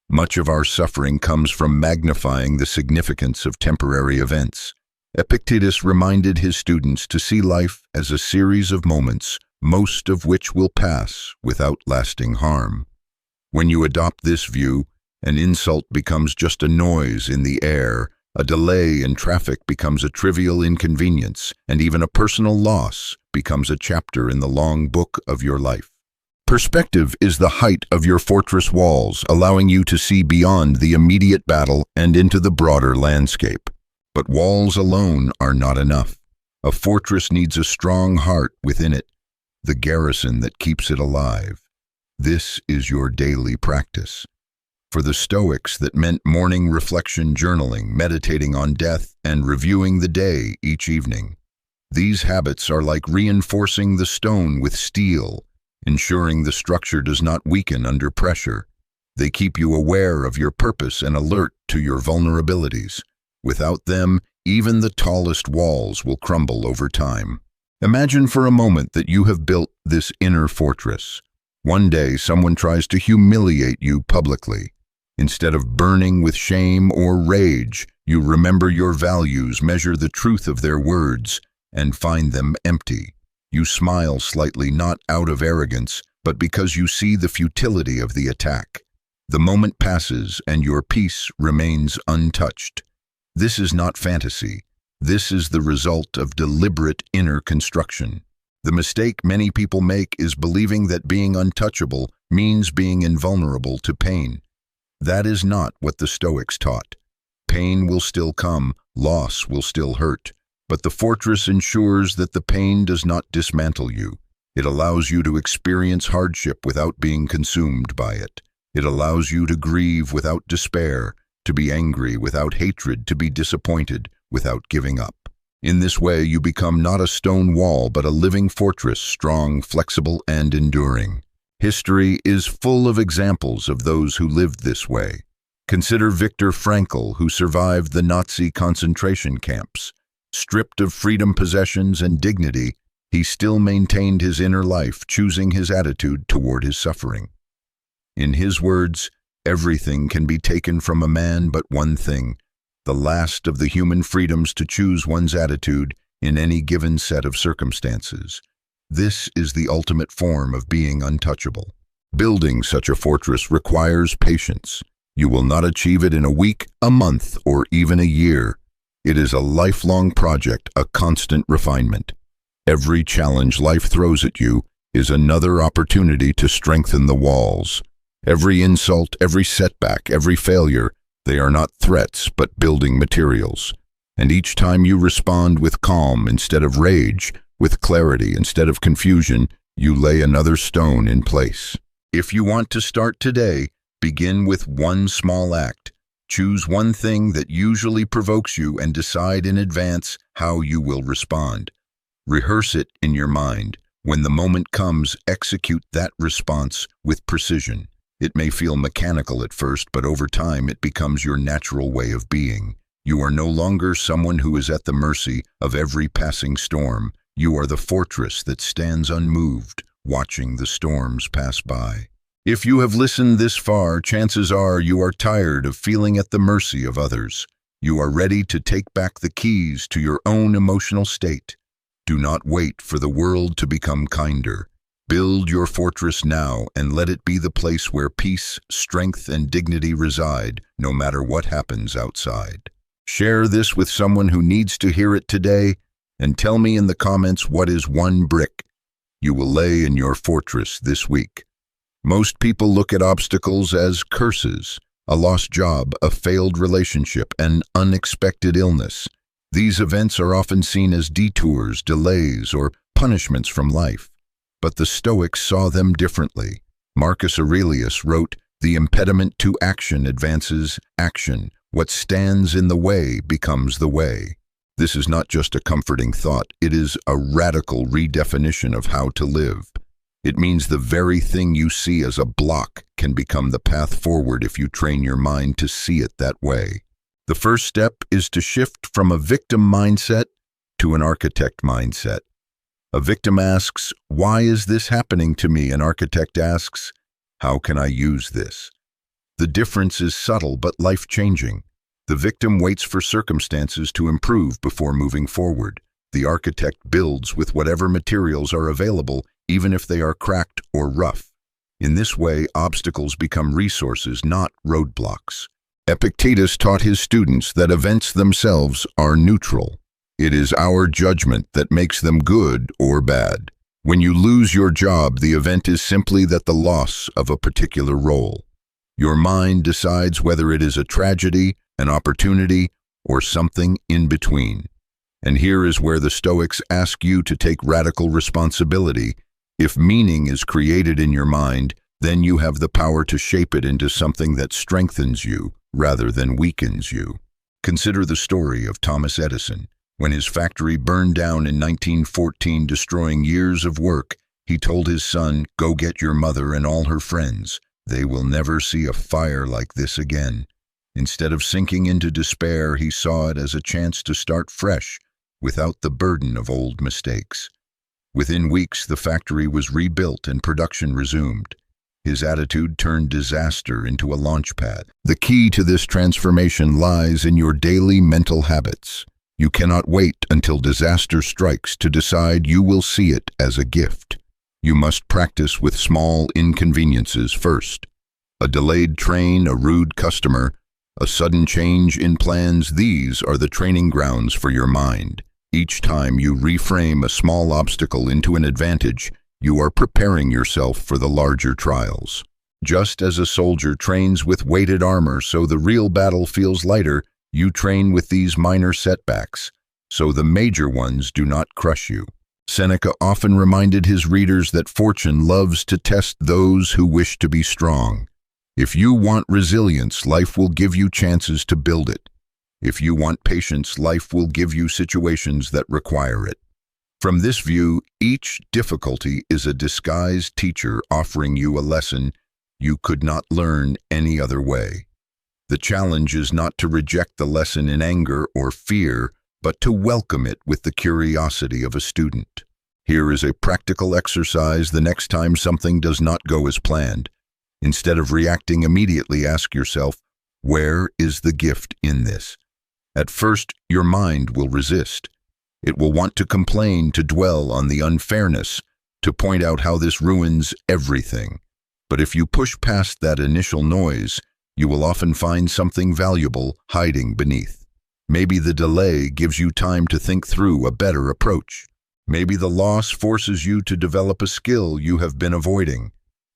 Much of our suffering comes from magnifying the significance of temporary events. Epictetus reminded his students to see life as a series of moments, most of which will pass without lasting harm. When you adopt this view, an insult becomes just a noise in the air, a delay in traffic becomes a trivial inconvenience, and even a personal loss becomes a chapter in the long book of your life. Perspective is the height of your fortress walls, allowing you to see beyond the immediate battle and into the broader landscape. But walls alone are not enough. A fortress needs a strong heart within it, the garrison that keeps it alive. This is your daily practice. For the Stoics, that meant morning reflection, journaling, meditating on death, and reviewing the day each evening. These habits are like reinforcing the stone with steel, ensuring the structure does not weaken under pressure. They keep you aware of your purpose and alert to your vulnerabilities. Without them, even the tallest walls will crumble over time. Imagine for a moment that you have built this inner fortress. One day, someone tries to humiliate you publicly. Instead of burning with shame or rage, you remember your values, measure the truth of their words, and find them empty. You smile slightly, not out of arrogance, but because you see the futility of the attack. The moment passes and your peace remains untouched. This is not fantasy. This is the result of deliberate inner construction. The mistake many people make is believing that being untouchable means being invulnerable to pain. That is not what the Stoics taught. Pain will still come, loss will still hurt, but the fortress ensures that the pain does not dismantle you. It allows you to experience hardship without being consumed by it. It allows you to grieve without despair, to be angry without hatred, to be disappointed without giving up. In this way, you become not a stone wall, but a living fortress, strong, flexible, and enduring. History is full of examples of those who lived this way. Consider Viktor Frankl, who survived the Nazi concentration camps. Stripped of freedom, possessions, and dignity, he still maintained his inner life, choosing his attitude toward his suffering. In his words, everything can be taken from a man but one thing, the last of the human freedoms to choose one's attitude in any given set of circumstances. This is the ultimate form of being untouchable. Building such a fortress requires patience. You will not achieve it in a week, a month, or even a year. It is a lifelong project, a constant refinement. Every challenge life throws at you is another opportunity to strengthen the walls. Every insult, every setback, every failure, they are not threats but building materials. And each time you respond with calm instead of rage, with clarity instead of confusion, you lay another stone in place. If you want to start today, begin with one small act. Choose one thing that usually provokes you and decide in advance how you will respond. Rehearse it in your mind. When the moment comes, execute that response with precision. It may feel mechanical at first, but over time it becomes your natural way of being. You are no longer someone who is at the mercy of every passing storm. You are the fortress that stands unmoved, watching the storms pass by. If you have listened this far, chances are you are tired of feeling at the mercy of others. You are ready to take back the keys to your own emotional state. Do not wait for the world to become kinder. Build your fortress now and let it be the place where peace, strength, and dignity reside, no matter what happens outside. Share this with someone who needs to hear it today, and tell me in the comments what is one brick you will lay in your fortress this week. Most people look at obstacles as curses, a lost job, a failed relationship, an unexpected illness. These events are often seen as detours, delays, or punishments from life. But the Stoics saw them differently. Marcus Aurelius wrote, "The impediment to action advances action. What stands in the way becomes the way." This is not just a comforting thought, it is a radical redefinition of how to live. It means the very thing you see as a block can become the path forward if you train your mind to see it that way. The first step is to shift from a victim mindset to an architect mindset. A victim asks, "Why is this happening to me?" An architect asks, "How can I use this?" The difference is subtle but life-changing. The victim waits for circumstances to improve before moving forward. The architect builds with whatever materials are available, even if they are cracked or rough. In this way, obstacles become resources, not roadblocks. Epictetus taught his students that events themselves are neutral. It is our judgment that makes them good or bad. When you lose your job, the event is simply the loss of a particular role. Your mind decides whether it is a tragedy, an opportunity, or something in between. And here is where the Stoics ask you to take radical responsibility. If meaning is created in your mind, then you have the power to shape it into something that strengthens you rather than weakens you. Consider the story of Thomas Edison. When his factory burned down in 1914, destroying years of work, he told his son, "Go get your mother and all her friends. They will never see a fire like this again." Instead of sinking into despair, he saw it as a chance to start fresh, without the burden of old mistakes. Within weeks, the factory was rebuilt and production resumed. His attitude turned disaster into a launchpad. The key to this transformation lies in your daily mental habits. You cannot wait until disaster strikes to decide you will see it as a gift. You must practice with small inconveniences first. A delayed train, a rude customer, a sudden change in plans, these are the training grounds for your mind. Each time you reframe a small obstacle into an advantage, you are preparing yourself for the larger trials. Just as a soldier trains with weighted armor so the real battle feels lighter, you train with these minor setbacks, so the major ones do not crush you. Seneca often reminded his readers that fortune loves to test those who wish to be strong. If you want resilience, life will give you chances to build it. If you want patience, life will give you situations that require it. From this view, each difficulty is a disguised teacher offering you a lesson you could not learn any other way. The challenge is not to reject the lesson in anger or fear, but to welcome it with the curiosity of a student. Here is a practical exercise the next time something does not go as planned. Instead of reacting immediately, ask yourself, where is the gift in this? At first, your mind will resist. It will want to complain, to dwell on the unfairness, to point out how this ruins everything. But if you push past that initial noise, you will often find something valuable hiding beneath. Maybe the delay gives you time to think through a better approach. Maybe the loss forces you to develop a skill you have been avoiding.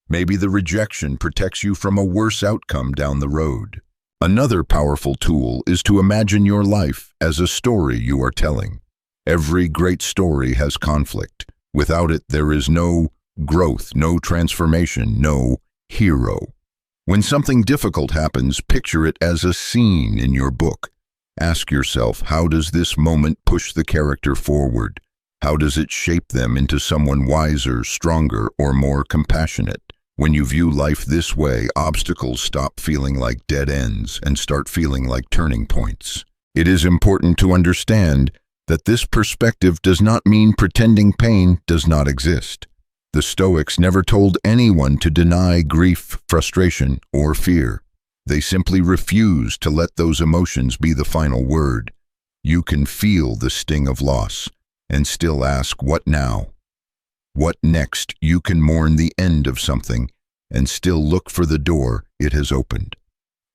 Maybe the rejection protects you from a worse outcome down the road. Another powerful tool is to imagine your life as a story you are telling. Every great story has conflict. Without it, there is no growth, no transformation, no hero. When something difficult happens, picture it as a scene in your book. Ask yourself, how does this moment push the character forward? How does it shape them into someone wiser, stronger, or more compassionate? When you view life this way, obstacles stop feeling like dead ends and start feeling like turning points. It is important to understand that this perspective does not mean pretending pain does not exist. The Stoics never told anyone to deny grief, frustration, or fear. They simply refused to let those emotions be the final word. You can feel the sting of loss and still ask, what now? What next? You can mourn the end of something and still look for the door it has opened.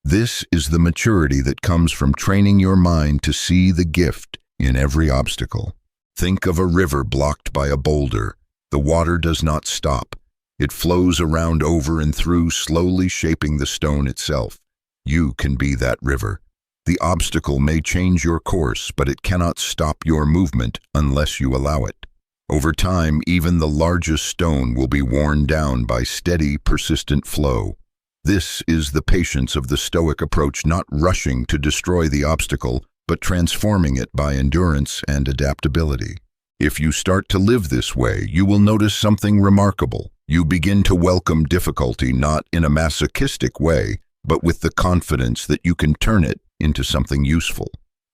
This is the maturity that comes from training your mind to see the gift in every obstacle. Think of a river blocked by a boulder. The water does not stop. It flows around over and through, slowly shaping the stone itself. You can be that river. The obstacle may change your course, but it cannot stop your movement unless you allow it. Over time, even the largest stone will be worn down by steady, persistent flow. This is the patience of the Stoic approach, not rushing to destroy the obstacle, but transforming it by endurance and adaptability. If you start to live this way, you will notice something remarkable. You begin to welcome difficulty not in a masochistic way, but with the confidence that you can turn it into something useful.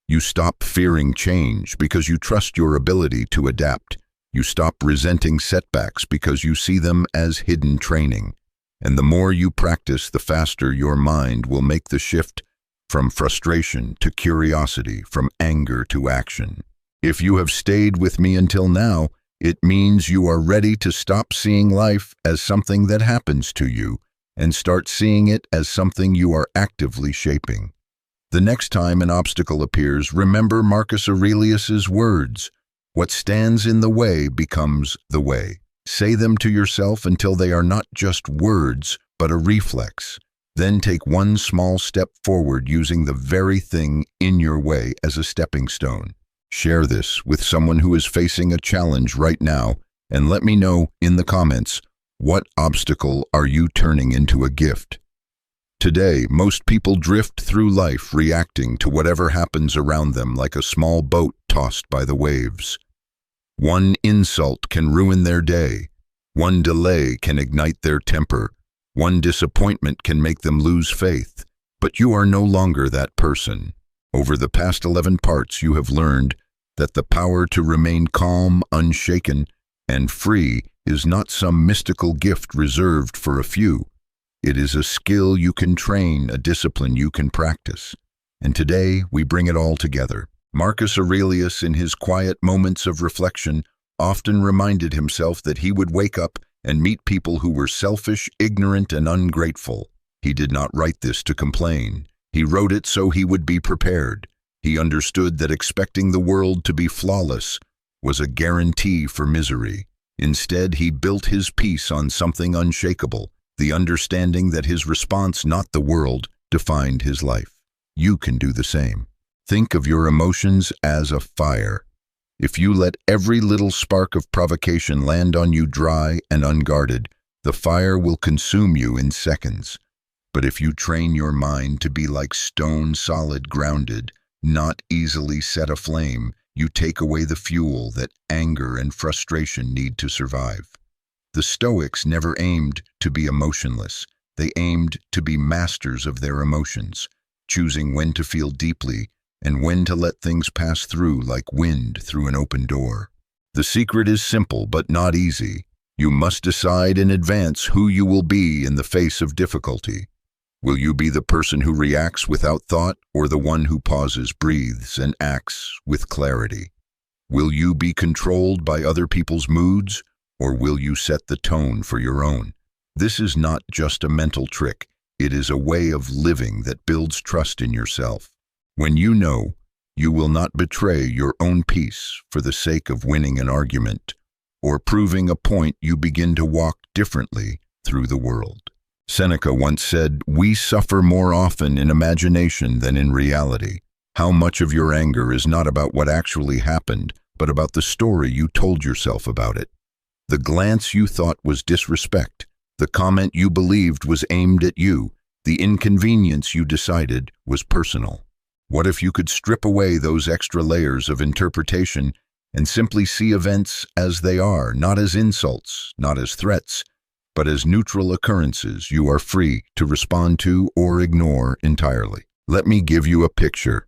You stop fearing change because you trust your ability to adapt. You stop resenting setbacks because you see them as hidden training. And the more you practice, the faster your mind will make the shift from frustration to curiosity, from anger to action. If you have stayed with me until now, it means you are ready to stop seeing life as something that happens to you and start seeing it as something you are actively shaping. The next time an obstacle appears, remember Marcus Aurelius's words, "What stands in the way becomes the way." Say them to yourself until they are not just words, but a reflex. Then take one small step forward using the very thing in your way as a stepping stone. Share this with someone who is facing a challenge right now, and let me know in the comments, what obstacle are you turning into a gift? Today, most people drift through life reacting to whatever happens around them like a small boat tossed by the waves. One insult can ruin their day. One delay can ignite their temper. One disappointment can make them lose faith. But you are no longer that person. Over the past 11 parts, you have learned that the power to remain calm, unshaken, And free is not some mystical gift reserved for a few. It is a skill you can train, a discipline you can practice. And today, we bring it all together. Marcus Aurelius, in his quiet moments of reflection, often reminded himself that he would wake up and meet people who were selfish, ignorant, and ungrateful. He did not write this to complain. He wrote it so he would be prepared. He understood that expecting the world to be flawless was a guarantee for misery. Instead, he built his peace on something unshakable, the understanding that his response, not the world, defined his life. You can do the same. Think of your emotions as a fire. If you let every little spark of provocation land on you dry and unguarded, the fire will consume you in seconds. But if you train your mind to be like stone, solid, grounded, not easily set aflame, you take away the fuel that anger and frustration need to survive. The Stoics never aimed to be emotionless. They aimed to be masters of their emotions, choosing when to feel deeply and when to let things pass through like wind through an open door. The secret is simple but not easy. You must decide in advance who you will be in the face of difficulty. Will you be the person who reacts without thought, or the one who pauses, breathes, and acts with clarity? Will you be controlled by other people's moods, or will you set the tone for your own? This is not just a mental trick. It is a way of living that builds trust in yourself. When you know, you will not betray your own peace for the sake of winning an argument or proving a point, you begin to walk differently through the world. Seneca once said, "We suffer more often in imagination than in reality." How much of your anger is not about what actually happened, but about the story you told yourself about it? The glance you thought was disrespect, the comment you believed was aimed at you, the inconvenience you decided was personal. What if you could strip away those extra layers of interpretation and simply see events as they are, not as insults, not as threats, but as neutral occurrences you are free to respond to or ignore entirely? Let me give you a picture.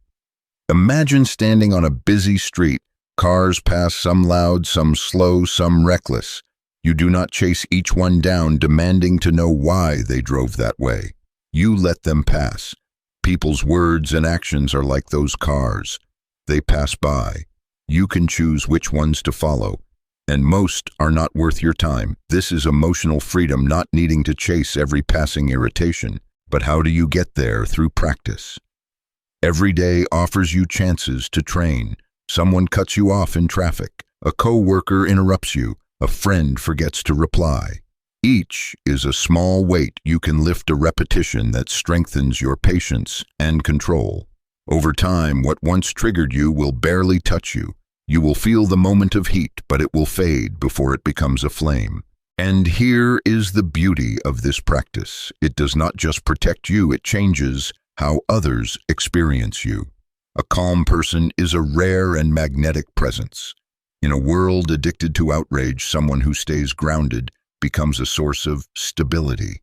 Imagine standing on a busy street. Cars pass, some loud, some slow, some reckless. You do not chase each one down, demanding to know why they drove that way. You let them pass. People's words and actions are like those cars. They pass by. You can choose which ones to follow, and most are not worth your time. This is emotional freedom, not needing to chase every passing irritation. But how do you get there? Through practice. Every day offers you chances to train. Someone cuts you off in traffic. A co-worker interrupts you. A friend forgets to reply. Each is a small weight you can lift, a repetition that strengthens your patience and control. Over time, what once triggered you will barely touch you. You will feel the moment of heat, but it will fade before it becomes a flame. And here is the beauty of this practice. It does not just protect you, it changes how others experience you. A calm person is a rare and magnetic presence. In a world addicted to outrage, someone who stays grounded becomes a source of stability.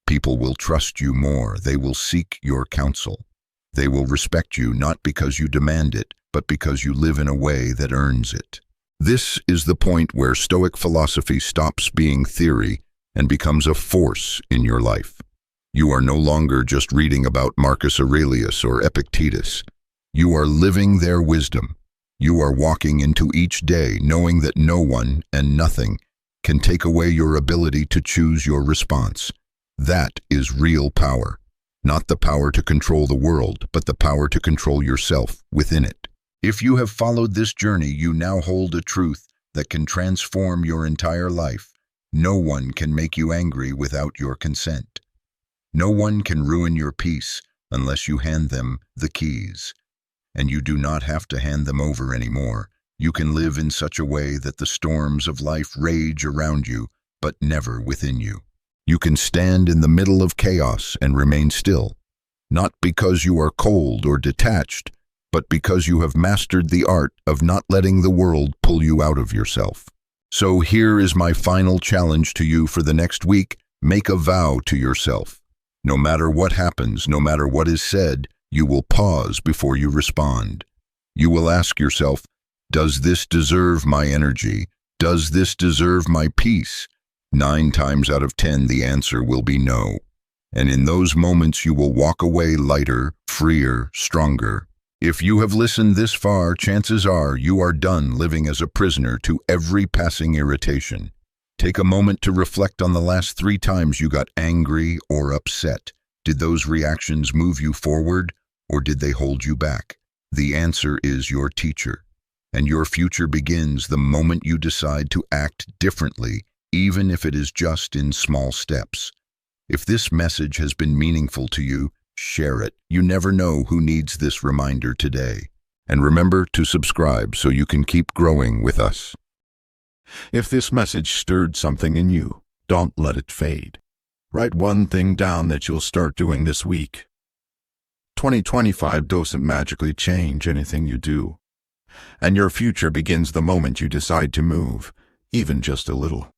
People will trust you more. They will seek your counsel. They will respect you not because you demand it, but because you live in a way that earns it. This is the point where Stoic philosophy stops being theory and becomes a force in your life. You are no longer just reading about Marcus Aurelius or Epictetus. You are living their wisdom. You are walking into each day knowing that no one and nothing can take away your ability to choose your response. That is real power. Not the power to control the world, but the power to control yourself within it. If you have followed this journey, you now hold a truth that can transform your entire life. No one can make you angry without your consent. No one can ruin your peace unless you hand them the keys. And you do not have to hand them over anymore. You can live in such a way that the storms of life rage around you, but never within you. You can stand in the middle of chaos and remain still, not because you are cold or detached, but because you have mastered the art of not letting the world pull you out of yourself. So here is my final challenge to you for the next week. Make a vow to yourself. No matter what happens, no matter what is said, you will pause before you respond. You will ask yourself, does this deserve my energy? Does this deserve my peace? 9 times out of 10, the answer will be no. And in those moments, you will walk away lighter, freer, stronger. If you have listened this far, chances are you are done living as a prisoner to every passing irritation. Take a moment to reflect on the last 3 times you got angry or upset. Did those reactions move you forward, or did they hold you back? The answer is your teacher, and your future begins the moment you decide to act differently, even if it is just in small steps. If this message has been meaningful to you, share it. You never know who needs this reminder today. And remember to subscribe so you can keep growing with us. If this message stirred something in you, don't let it fade. Write one thing down that you'll start doing this week. 2025 doesn't magically change anything you do, and your future begins the moment you decide to move, even just a little.